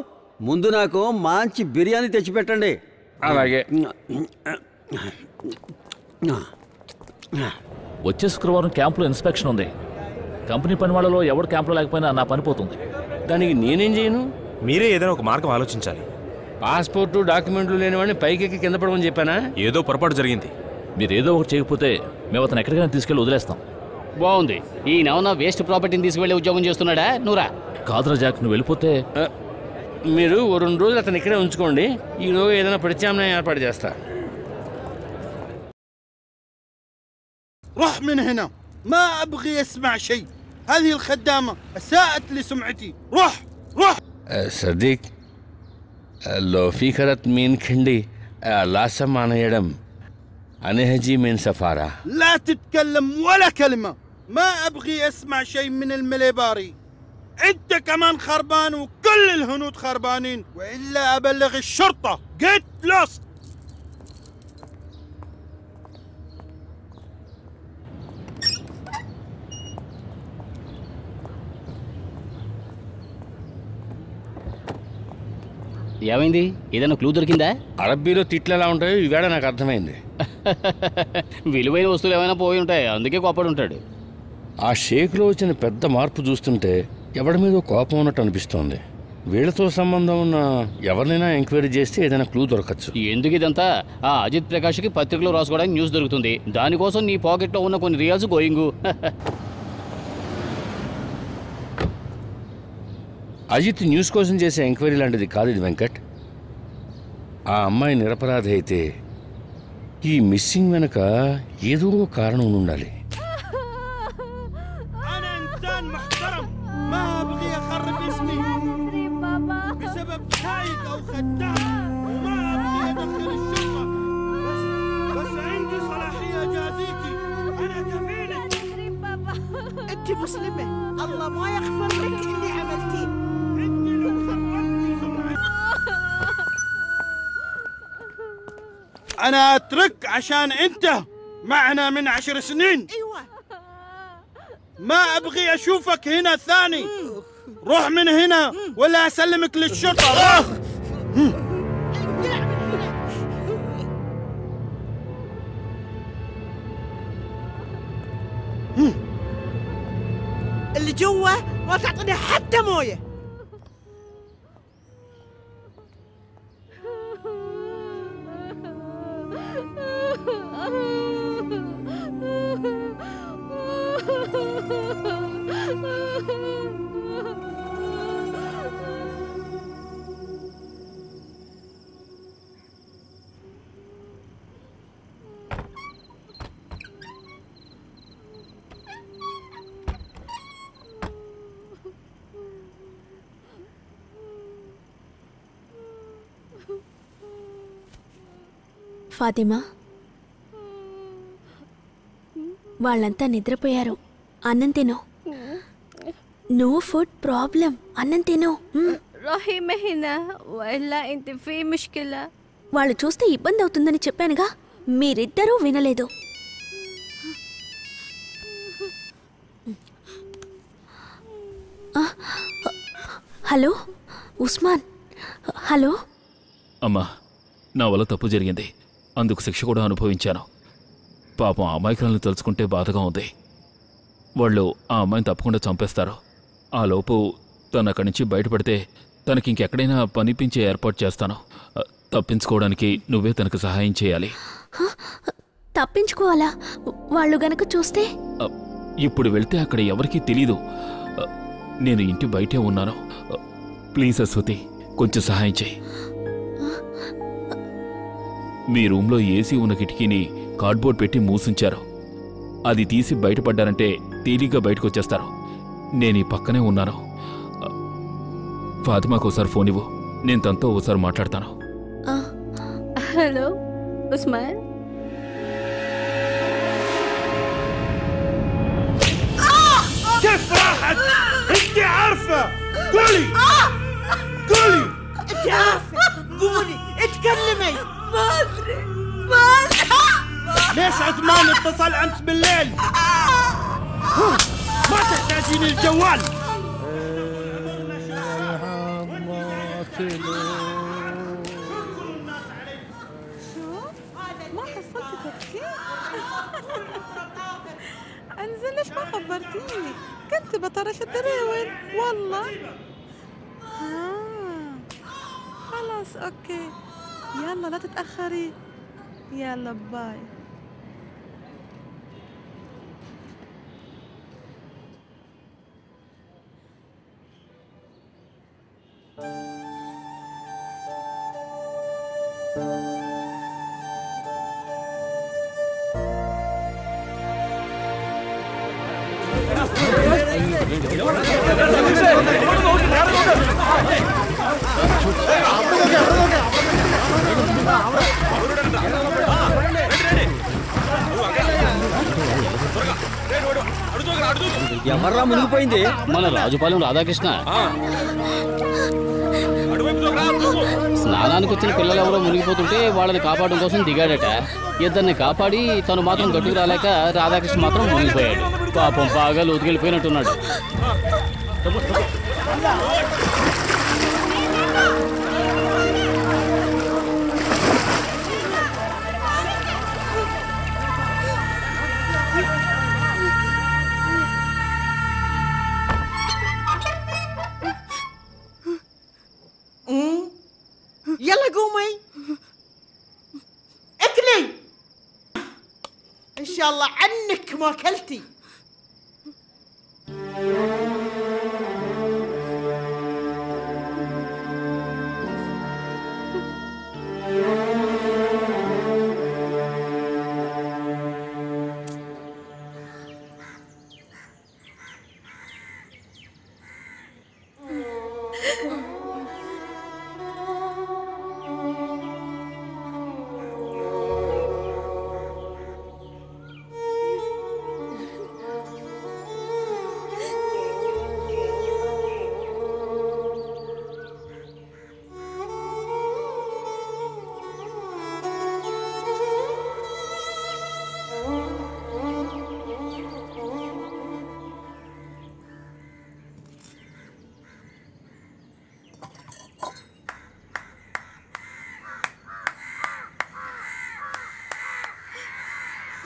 Speaker 9: ముందు నాకు మంచి బిర్యానీ తెచ్చిపెట్టండి.
Speaker 4: అలాగే.
Speaker 5: వచ్చే శుక్రవారం క్యాంపులో ఇన్స్పెక్షన్ ఉంది. కంపెనీ పని వాళ్ళలో ఎవరు క్యాంపులో లేకపోయినా నా పని పోతుంది.
Speaker 4: దానికి నేనేం చేయను?
Speaker 6: మీరే ఏదైనా ఒక మార్గం ఆలోచించాలి.
Speaker 4: పాస్పోర్టు డాక్యుమెంట్లు లేని వాడిని పైకెక్కి కింద పడమని చెప్పానా?
Speaker 6: ఏదో పొరపాటు జరిగింది.
Speaker 5: మీరు ఏదో ఒకటి చేయకపోతే మేము అతను ఎక్కడికైనా తీసుకెళ్ళి వదిలేస్తాం.
Speaker 7: బాగుంది. ఈయన వేస్ట్ ప్రాపర్టీని తీసుకువెళ్ళి ఉద్యోగం చేస్తున్నాడా? నువ్వురా.
Speaker 5: కాదురా జాక్, నువ్వు వెళ్ళిపోతే
Speaker 4: మీరు 2 రోజులు అతను ఇక్కడే ఉంచుకోండి. ఈలోగా ఏదైనా ప్రత్యామ్నాయం ఏర్పాటు చేస్తా.
Speaker 11: روح من هنا، ما ابغي اسمع شيء. هذه الخدامة اساءت لسمعتي. روح.
Speaker 4: صديق لو في خرط من خندي لا سمعنا يدم أنهجي من سفارة.
Speaker 11: لا تتكلم ولا كلمة. ما ابغي اسمع شيء من المليباري. انت كمان خربان وكل الهنود خربانين، والا ابلغ الشرطة. get lost.
Speaker 7: ఏమైంది? ఏదైనా క్లూ దొరికిందా?
Speaker 4: అరబ్బీలో తిట్లు ఎలా ఉంటాయో ఈవేళ నాకు అర్థమైంది.
Speaker 7: విలువైన వస్తువులు ఏమైనా పోయి ఉంటాయి, అందుకే కోపడి ఉంటాడు.
Speaker 4: ఆ షేక్లో వచ్చిన పెద్ద మార్పు చూస్తుంటే ఎవడి మీద కోపం ఉన్నట్టు అనిపిస్తోంది. వీళ్లతో సంబంధం ఉన్న ఎవరినైనా ఎంక్వైరీ చేస్తే ఏదైనా క్లూ దొరకచ్చు.
Speaker 7: ఎందుకు ఇదంతా? అజిత్ ప్రకాష్కి పత్రికలో రాసుకోవడానికి న్యూస్ దొరుకుతుంది. దానికోసం నీ పాకెట్లో ఉన్న కొన్ని రియాల్స్ గోయింగు.
Speaker 4: అజిత్ న్యూస్ కోసం చేసే ఎంక్వైరీ లాంటిది కాదు ఇది వెంకట్. ఆ అమ్మాయి నిరపరాధి అయితే ఈ మిస్సింగ్ వెనక ఏదో కారణం ఉండాలి.
Speaker 12: انت مسلمة، الله ما يغفر لك اللي عملتيه.
Speaker 11: أنا أترك عشان أنت معنا من 10 سنين.
Speaker 12: ايوه
Speaker 11: ما أبغي أشوفك هنا ثاني. روح من هنا ولا أسلمك للشرطة. روح.
Speaker 12: اللي جوا ما تعطيني حتى مويه.
Speaker 3: ఫాతిమా, వాళ్ళంతా నిద్రపోయారు. అన్నం తిను. No food problem. అన్నం తిను.
Speaker 13: رحيمة هنا وإلا أنت في مشكلة.
Speaker 3: వాళ్ళు చూస్తే ఇబ్బంది అవుతుందని చెప్పానుగా, మీరిద్దరూ వినలేదు. హలో ఉస్మాన్. హలో.
Speaker 14: అమ్మా, నా వల్ల తప్పు జరిగింది. అందుకు శిక్ష కూడా అనుభవించాను. పాపం అమాయకులను తలుచుకుంటే బాధగా ఉంది. వాళ్ళు ఆ అమ్మాయిని తప్పకుండా చంపేస్తారు. ఆ లోపు తను అక్కడి నుంచి బయటపడితే తనకి ఇంకెక్కడైనా పనిపించే ఏర్పాటు చేస్తాను. తప్పించుకోవడానికి నువ్వే తనకు సహాయం చేయాలి.
Speaker 3: తప్పించుకోవాలా? వాళ్ళు గనక చూస్తే?
Speaker 14: ఇప్పుడు వెళ్తే అక్కడ ఎవరికీ తెలీదు. నేను ఇంటి బయటే ఉన్నాను. ప్లీజ్ అశ్వతి, కొంచెం సహాయం చేయి. మీ రూమ్లో ఏసీ ఉన్న కిటికీని కార్డ్బోర్డ్ పెట్టి మూసుంచారు. అది తీసి బయటపడ్డారంటే తేలిగ్గా బయటకు వచ్చేస్తారు. నేను ఈ పక్కనే ఉన్నాను. ఫాతిమాకు ఒకసారి ఫోన్ ఇవ్వు, నేను తనతో ఒకసారి మాట్లాడతాను.
Speaker 13: హలో ఉస్మాన్.
Speaker 11: كيف راحت؟ انت عارفة. قولي قولي.
Speaker 12: انت عارفة. قولي اتكلمي. ما ادري.
Speaker 11: ليش عثمان اتصل امس بالليل؟ ما تحتاجين الجوال.
Speaker 1: ما حصلت تاكسي؟ انزل ليش ما خبرتيني؟ كنت بطرش الدراوين والله. خلاص اوكي، يلا لا تتأخري. يلا باي.
Speaker 7: ఎవర్రా మునిగిపోయింది? మన రాజుపాలెం రాధాకృష్ణ. స్నానానికి వచ్చిన పిల్లలు ఎవరో మునిగిపోతుంటే వాళ్ళని కాపాడడం కోసం దిగాడట. ఇద్దరిని కాపాడి తను మాత్రం గట్టుకు రాలేక రాధాకృష్ణ మాత్రం మునిగిపోయాడు. పాపం బాగా లోతుకెళ్ళిపోయినట్టున్నాడు.
Speaker 12: يلا قومي اكلي. ان شاء الله عنك ما اكلتي.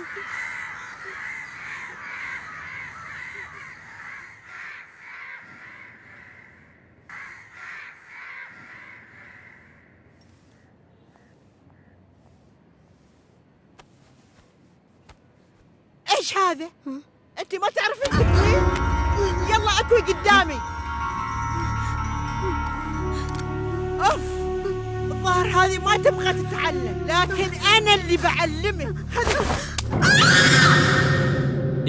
Speaker 12: ايش هذا؟ انت ما تعرفين تقرين؟ يلا اكوي قدامي. اوف، الظاهر هذه ما تبغى تتعلم، لكن انا اللي بعلمك.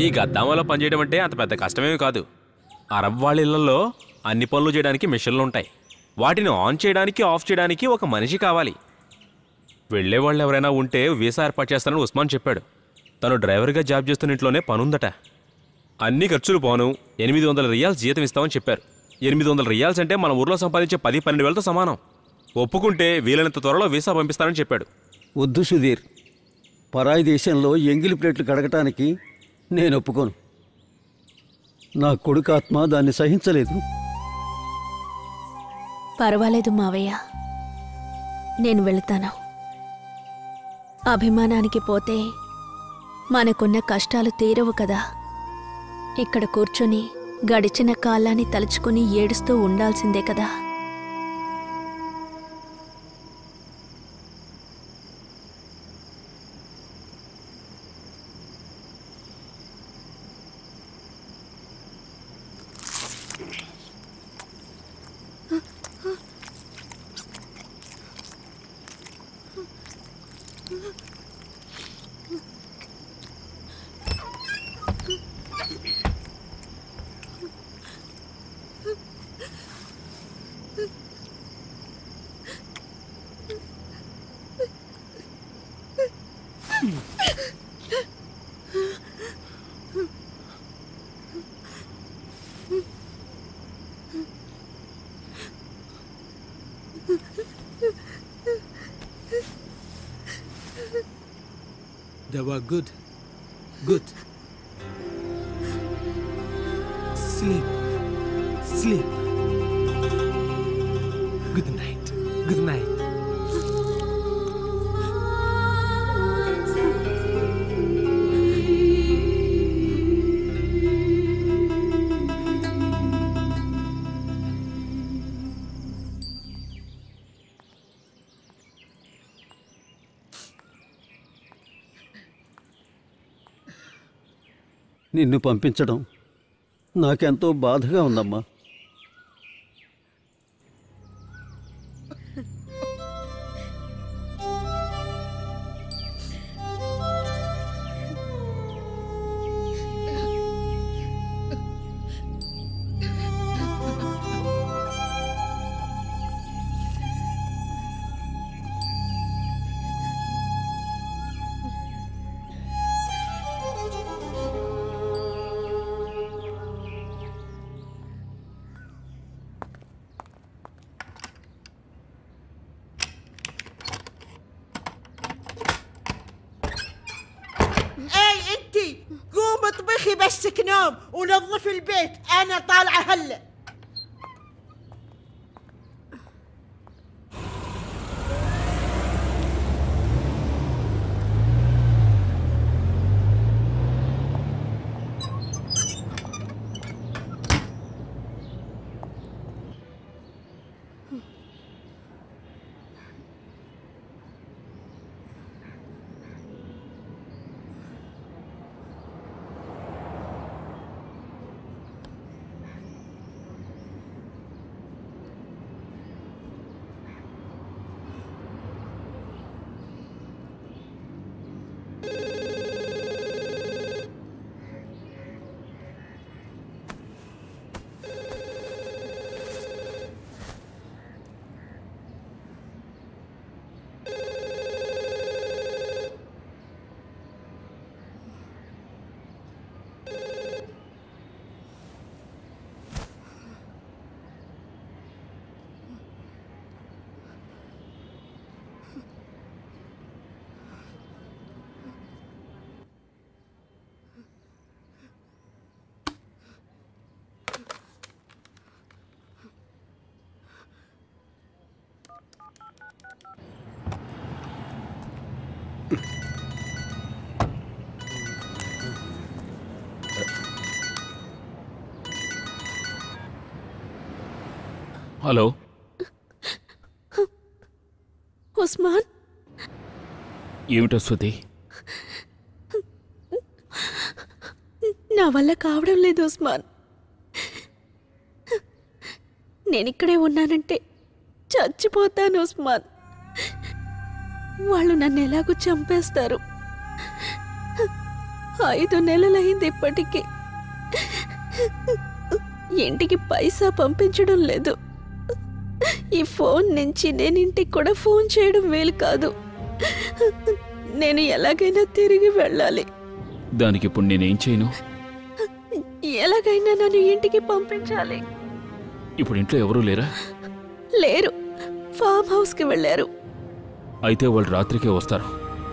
Speaker 6: ఈ గద్దామలో పనిచేయడం అంటే అంత పెద్ద కష్టమేమీ కాదు. అరబ్ వాళ్ళ ఇళ్లలో అన్ని పనులు చేయడానికి మిషన్లు ఉంటాయి. వాటిని ఆన్ చేయడానికి ఆఫ్ చేయడానికి ఒక మనిషి కావాలి. వెళ్ళే వాళ్ళు ఎవరైనా ఉంటే వీసా ఏర్పాటు చేస్తానని ఉస్మాన్ చెప్పాడు. తను డ్రైవర్గా జాబ్ చేస్తున్న ఇంట్లోనే పనుందట. అన్ని ఖర్చులు పోను 800 రియాల్స్ జీతం ఇస్తామని చెప్పారు. 800 రియాల్స్ అంటే మన ఊర్లో సంపాదించే 10-12 వేలతో సమానం. ఒప్పుకుంటే వీలైనంత త్వరలో వీసా పంపిస్తానని చెప్పాడు.
Speaker 9: వద్దు సుధీర్, పరాయి దేశంలో ఎంగిలి ప్లేట్లు కడగటానికి నేను ఒప్పుకోను. నా కొడుకు ఆత్మ దాన్ని సహించలేదు.
Speaker 3: పర్వాలేదు మావయ్య, నేను వెళతాను. అభిమానానికి పోతే మనకున్న కష్టాలు తీరవు కదా. ఇక్కడ కూర్చొని గడిచిన కాలాన్ని తలుచుకుని ఏడుస్తూ ఉండాల్సిందే కదా.
Speaker 17: They were good. Good. Sleep. Sleep. Good night. Good night.
Speaker 9: నిన్ను పంపించడం నాకెంతో బాధగా ఉందమ్మా.
Speaker 12: اطبخي بسك نوم ونظفي البيت، انا طالعه هلا.
Speaker 14: హలో
Speaker 3: ఉస్మాన్,
Speaker 14: ఏమిటో శృతి?
Speaker 3: నా వల్ల కావడం లేదు ఉస్మాన్. నేనిక్కడే ఉన్నానంటే చచ్చిపోతాను ఉస్మాన్. వాళ్ళు నన్ను ఎలాగూ చంపేస్తారు. 5 నెలలైంది ఇప్పటికీ. ఇంటికి పైసా పంపించడం లేదు. ఈ ఫోన్ నుంచి నేను ఇంటికి కూడా ఫోన్ చేయడం వీలు కాదు. నేను ఎలాగైనా తిరిగి వెళ్ళాలి.
Speaker 14: దానికి ఇప్పుడు నేనేం చేయను?
Speaker 3: ఎలాగైనా నన్ను ఇంటికి పంపించాలి.
Speaker 14: ఇప్పుడు ఇంట్లో ఎవరూ లేరా?
Speaker 3: లేరు, ఫామ్ హౌస్కి వెళ్ళారు.
Speaker 14: అయితే వాళ్ళు రాత్రికే వస్తారు.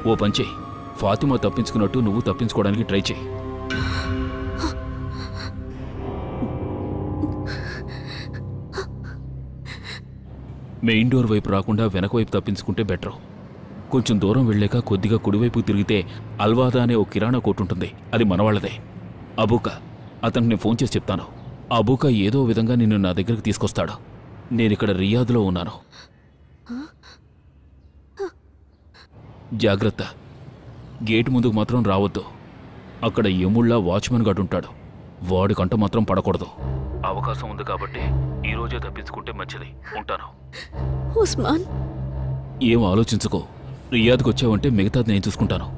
Speaker 14: ఓ పని చెయ్యి, ఫాతిమా తప్పించుకున్నట్టు నువ్వు తప్పించుకోవడానికి ట్రై చెయ్యి. మెయిన్ డోర్ వైపు రాకుండా వెనక వైపు తప్పించుకుంటే బెటరు. కొంచెం దూరం వెళ్ళాక కొద్దిగా కుడివైపు తిరిగితే అల్వాదా అనే ఓ కిరాణా కొట్టు ఉంటుంది. అది మనవాళ్ళదే. అబూకా, అతనికి నేను ఫోన్ చేసి చెప్తాను. అబూకా ఏదో విధంగా నిన్ను నా దగ్గరికి తీసుకొస్తాడు. నేనిక్కడ రియాద్లో ఉన్నాను. జాగ్రత్త, గేటు ముందుకు మాత్రం రావద్దు. అక్కడ యముళ్ళ వాచ్మెన్ గాడు ఉంటాడు. వాడికంట మాత్రం పడకూడదు. అవకాశం ఉంది కాబట్టి ఈరోజే తప్పించుకుంటే మంచిది. ఉంటాను.
Speaker 3: ఉస్మాన్,
Speaker 14: ఏం ఆలోచించుకో. రియాద్కి వచ్చావంటే మిగతాది నేను చూసుకుంటాను.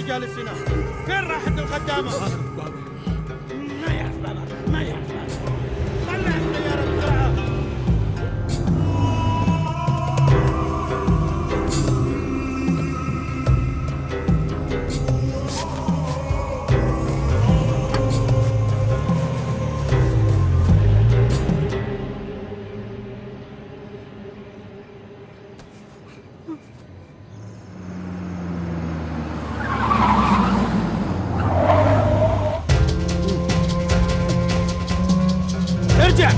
Speaker 11: جالس هنا؟ فين راحت الخدامة؟ ما يعرف بابا، ما يعرف بابا. طلع السيارة بسرعة. ارجع.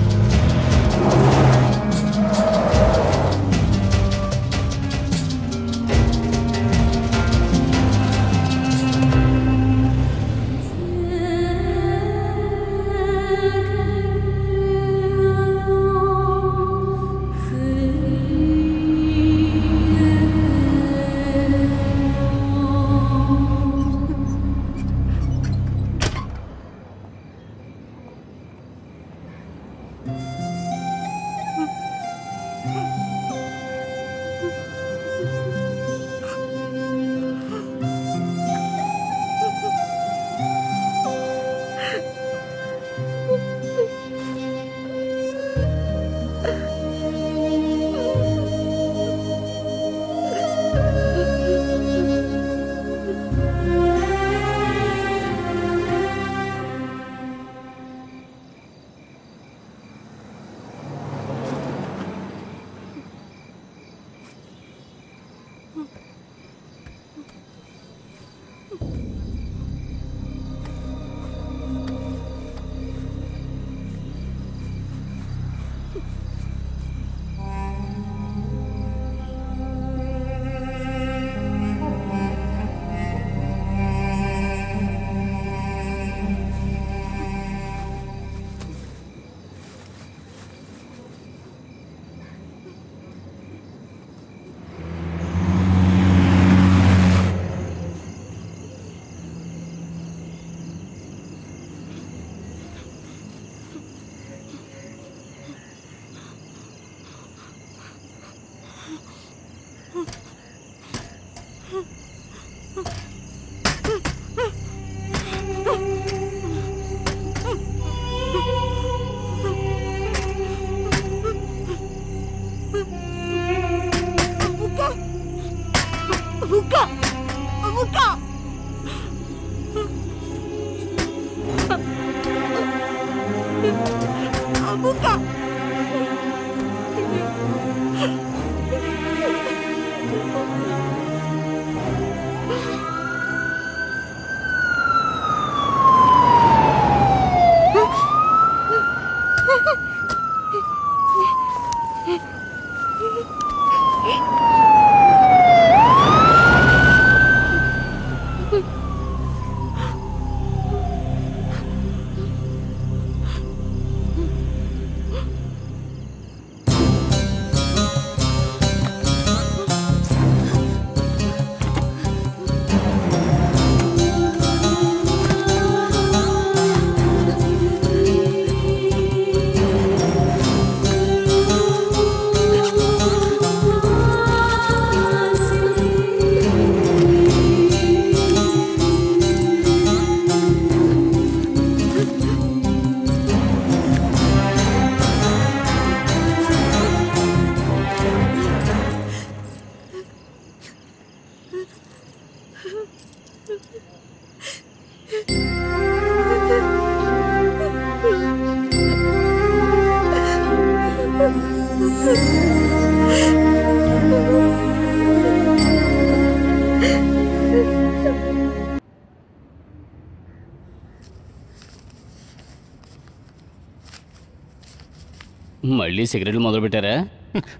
Speaker 7: మళ్ళీ సిగరెట్లు మొదలుపెట్టారా?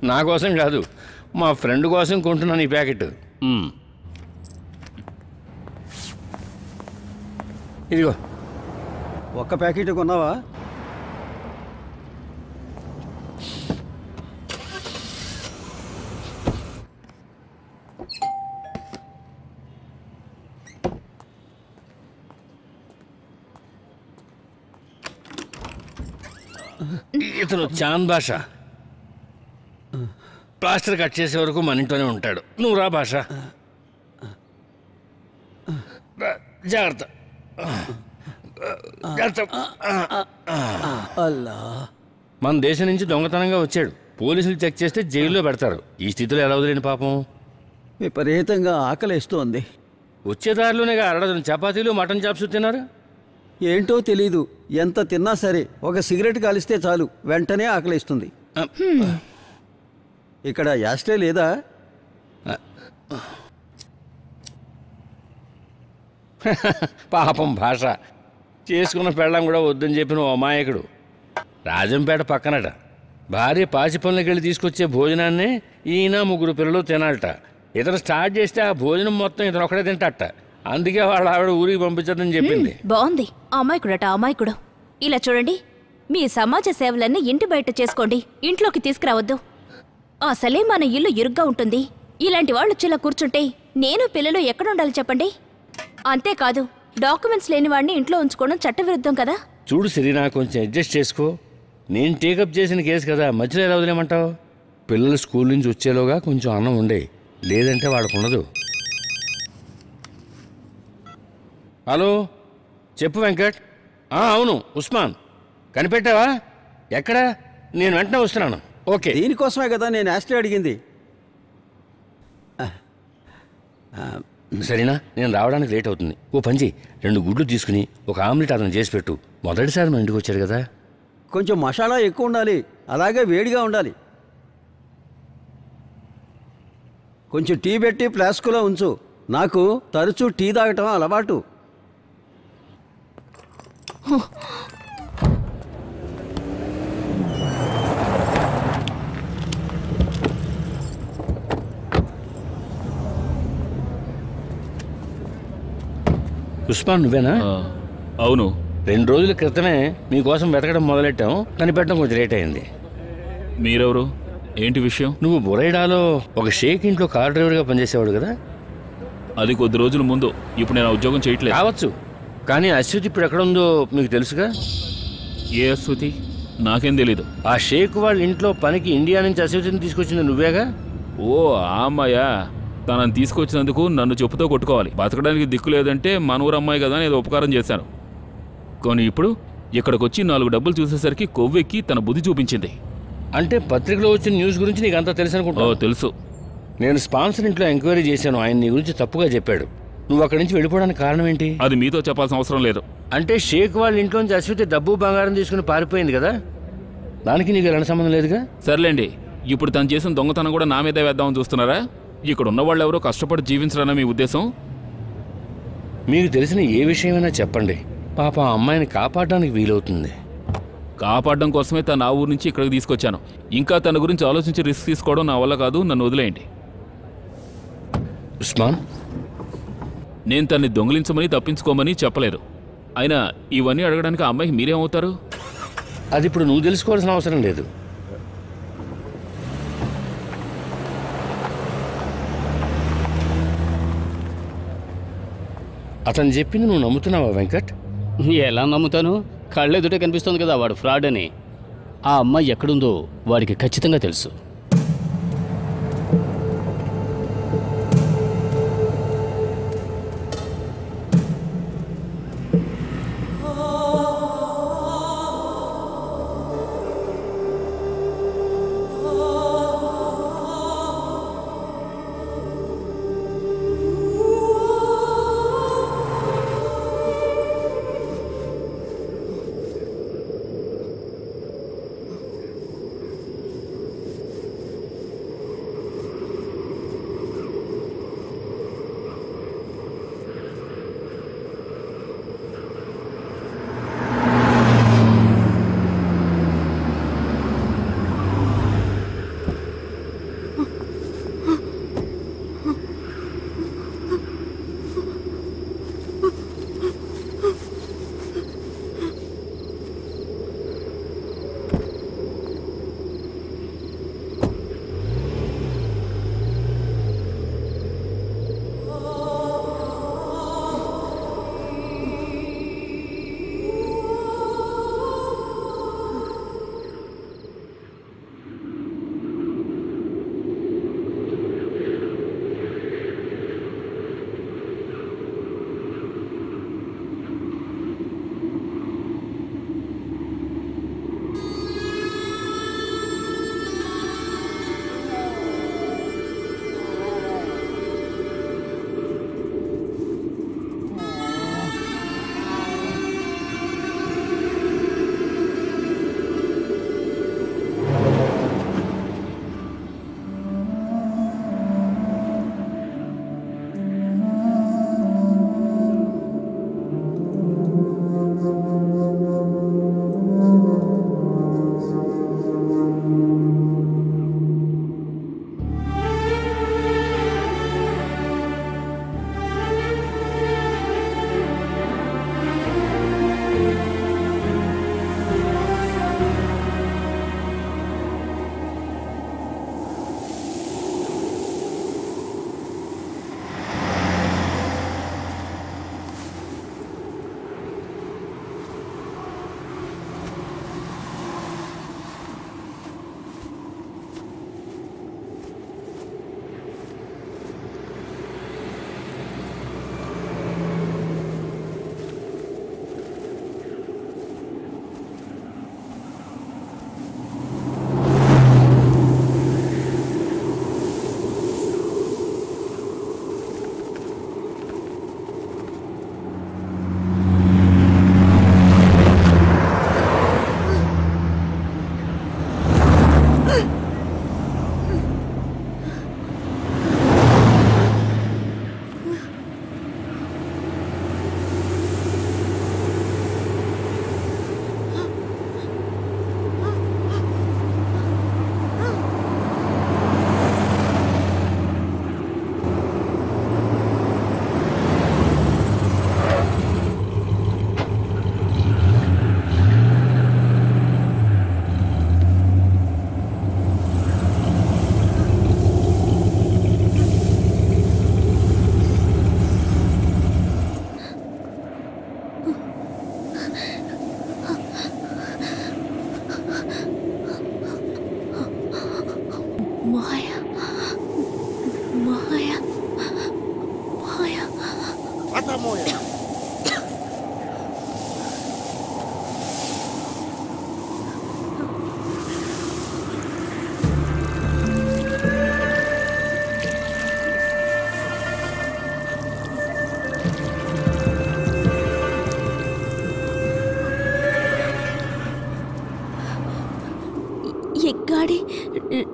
Speaker 4: నా కోసం కాదు, మా ఫ్రెండ్ కోసం కొంటున్నాను ఈ ప్యాకెట్. ఇదిగో.
Speaker 9: ఒక్క ప్యాకెట్ కొన్నావా?
Speaker 4: ఇతను చాంద్ భాష. ప్లాస్టర్ కట్ చేసే వరకు మన ఇంట్లోనే ఉంటాడు. నువ్వు రా భాష. జాగ్రత్త
Speaker 9: అల్లా.
Speaker 4: మన దేశం నుంచి దొంగతనంగా వచ్చాడు. పోలీసులు చెక్ చేస్తే జైల్లో పెడతారు. ఈ స్థితిలో ఎలా వదిలేని పాపం.
Speaker 9: విపరీతంగా ఆకలేస్తోంది.
Speaker 4: వచ్చేదారిలోనే అరడజన చపాతీలు మటన్ చాప్స్ తిన్నారు.
Speaker 9: ఏంటో తెలీదు, ఎంత తిన్నా సరే ఒక సిగరెట్ కాలిస్తే చాలు వెంటనే ఆకలిస్తుంది. ఇక్కడ యాస్ట్రే లేదా?
Speaker 4: పాపం భాష. చేసుకున్న పెళ్ళం కూడా వద్దని చెప్పిన ఓ అమాయకుడు. రాజంపేట పక్కనట. భార్య పాచి పనులకి వెళ్ళి తీసుకొచ్చే భోజనాన్ని ఈయన 3 పిల్లలు తినాలట. ఇతను స్టార్ట్ చేస్తే ఆ భోజనం మొత్తం ఇతను ఒకడే తింటాట. అందుకే వాళ్ళ ఆవిడ ఊరికి పంపించదని చెప్పింది.
Speaker 8: బాగుంది. అమాయకుడట అమాయకుడు. ఇలా చూడండి, మీ సమాజ సేవలన్నీ ఇంటి బయట చేసుకోండి, ఇంట్లోకి తీసుకురావద్దు. అసలే మన ఇల్లు ఇరుగ్గా ఉంటుంది. ఇలాంటి వాళ్ళు చిలా కూర్చుంటే నేను పిల్లలు ఎక్కడుండాలి చెప్పండి? అంతేకాదు, డాక్యుమెంట్స్ లేని వాడిని ఇంట్లో ఉంచుకోవడం చట్టవిరుద్ధం కదా.
Speaker 4: చూడు సిరీనా, కొంచెం అడ్జస్ట్ చేసుకో. నేను టేకప్ చేసిన కేసు కదా, మధ్యలో ఎలా వదిలేమంటావు? పిల్లలు స్కూల్ నుంచి వచ్చేలోగా కొంచెం అన్నం ఉండే, లేదంటే వాళ్ళకు ఉండదు. హలో, చెప్పు వెంకట్. అవును, ఉస్మాన్. కనిపెట్టావా? ఎక్కడా? నేను వెంటనే వస్తున్నాను. ఓకే.
Speaker 9: దీనికోసమే కదా నేను యాస్ట్రే అడిగింది.
Speaker 4: సరేనా, నేను రావడానికి లేట్ అవుతుంది. ఓ పంచి 2 గుడ్లు తీసుకుని ఒక ఆమ్లెట్ అతను చేసి పెట్టు. మొదటిసారి మా ఇంటికి వచ్చాడు కదా.
Speaker 9: కొంచెం మసాలా ఎక్కువ ఉండాలి, అలాగే వేడిగా ఉండాలి. కొంచెం టీ పెట్టి ఫ్లాస్కులో ఉంచు. నాకు తరచూ టీ తాగటం అలవాటు.
Speaker 4: ఉస్మాన్, నువ్వేనా?
Speaker 14: అవును.
Speaker 4: 2 రోజుల క్రితమే మీకోసం వెతకడం మొదలెట్టాం, కనిపెట్టడం కొంచెం లేట్ అయింది.
Speaker 14: మీరెవరు? ఏంటి విషయం?
Speaker 4: నువ్వు బురైడాలో ఒక షేక్ ఇంట్లో కార్ డ్రైవర్గా పనిచేసేవాడు కదా?
Speaker 14: అది కొద్ది రోజుల ముందు. ఇప్పుడు నేను ఉద్యోగం చేయట్లేదు.
Speaker 4: కావచ్చు, కానీ అశ్వతి ఇప్పుడు ఎక్కడుందో మీకు తెలుసుగా?
Speaker 14: ఏ అశ్వతి? నాకేం తెలీదు.
Speaker 4: ఆ షేక్ వాళ్ళ ఇంట్లో పనికి ఇండియా నుంచి అశ్వతిని తీసుకొచ్చింది నువ్వేగా?
Speaker 14: ఓ ఆ అమ్మాయా? తనని తీసుకొచ్చినందుకు నన్ను చెప్పుతో కొట్టుకోవాలి. బతకడానికి దిక్కు లేదంటే మన ఊరు అమ్మాయి కదా అని ఏదో ఉపకారం చేశాను. కానీ ఇప్పుడు ఇక్కడికి వచ్చి 4 డబ్బులు చూసేసరికి కొవ్వెక్కి తన బుద్ధి చూపించింది.
Speaker 4: అంటే పత్రికలో వచ్చిన న్యూస్ గురించి నీకు అంతా తెలుసు అనుకుంటా?
Speaker 14: తెలుసు.
Speaker 4: నేను స్పాన్సర్ ఇంట్లో ఎంక్వైరీ చేశాను. ఆయన నీ గురించి తప్పుగా చెప్పాడు. నువ్వు అక్కడి నుంచి వెళ్ళిపోవడానికి కారణం ఏంటి?
Speaker 14: అది మీతో చెప్పాల్సిన అవసరం లేదు.
Speaker 4: అంటే షేక్ వాళ్ళ ఇంట్లోంచి అశ్వతి డబ్బు బంగారం తీసుకుని పారిపోయింది కదా, దానికి నీకు ఎలాంటి సంబంధం లేదుగా?
Speaker 14: సర్లేండి, ఇప్పుడు తను చేసిన దొంగతనం కూడా నా మీదే వేద్దామని చూస్తున్నారా? ఇక్కడ ఉన్న వాళ్ళు ఎవరో కష్టపడి జీవించరన్న మీ ఉద్దేశం?
Speaker 4: మీకు తెలిసిన ఏ విషయమైనా చెప్పండి, పాప ఆ అమ్మాయిని కాపాడడానికి వీలవుతుంది.
Speaker 14: కాపాడడం కోసమే తను ఆ ఊరు నుంచి ఇక్కడికి తీసుకొచ్చాను. ఇంకా తన గురించి ఆలోచించి రిస్క్ తీసుకోవడం నా వల్ల కాదు. నన్ను వదిలేయండి.
Speaker 4: ఉస్మాన్,
Speaker 14: నేను తన్ని దొంగిలించమని తప్పించుకోమని చెప్పలేదు. అయినా ఇవన్నీ అడగడానికి ఆ అమ్మాయికి మీరేమవుతారు?
Speaker 4: అది ఇప్పుడు నువ్వు తెలుసుకోవాల్సిన అవసరం లేదు. అతను చెప్పింది నువ్వు నమ్ముతున్నావా వెంకట్?
Speaker 7: ఎలా నమ్ముతాను? కళ్ళెదుటే కనిపిస్తుంది కదా వాడు ఫ్రాడ్ అని. ఆ అమ్మాయి ఎక్కడుందో వాడికి ఖచ్చితంగా తెలుసు.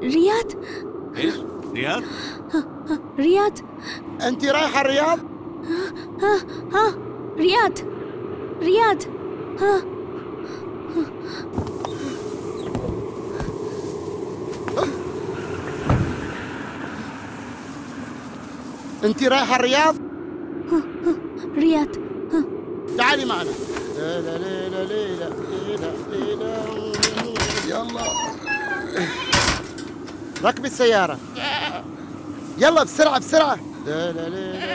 Speaker 3: رياض
Speaker 11: ايش؟ رياض؟
Speaker 3: رياض
Speaker 11: انت رايحه الرياض؟
Speaker 3: ها رياض رياض ها
Speaker 11: انت رايحه الرياض؟
Speaker 3: رياض
Speaker 11: تعالي معنا. لا لا لا لا لا لا لا لا. يلا ركبي السيارة، يلا بسرعة بسرعة. لا لا لا لا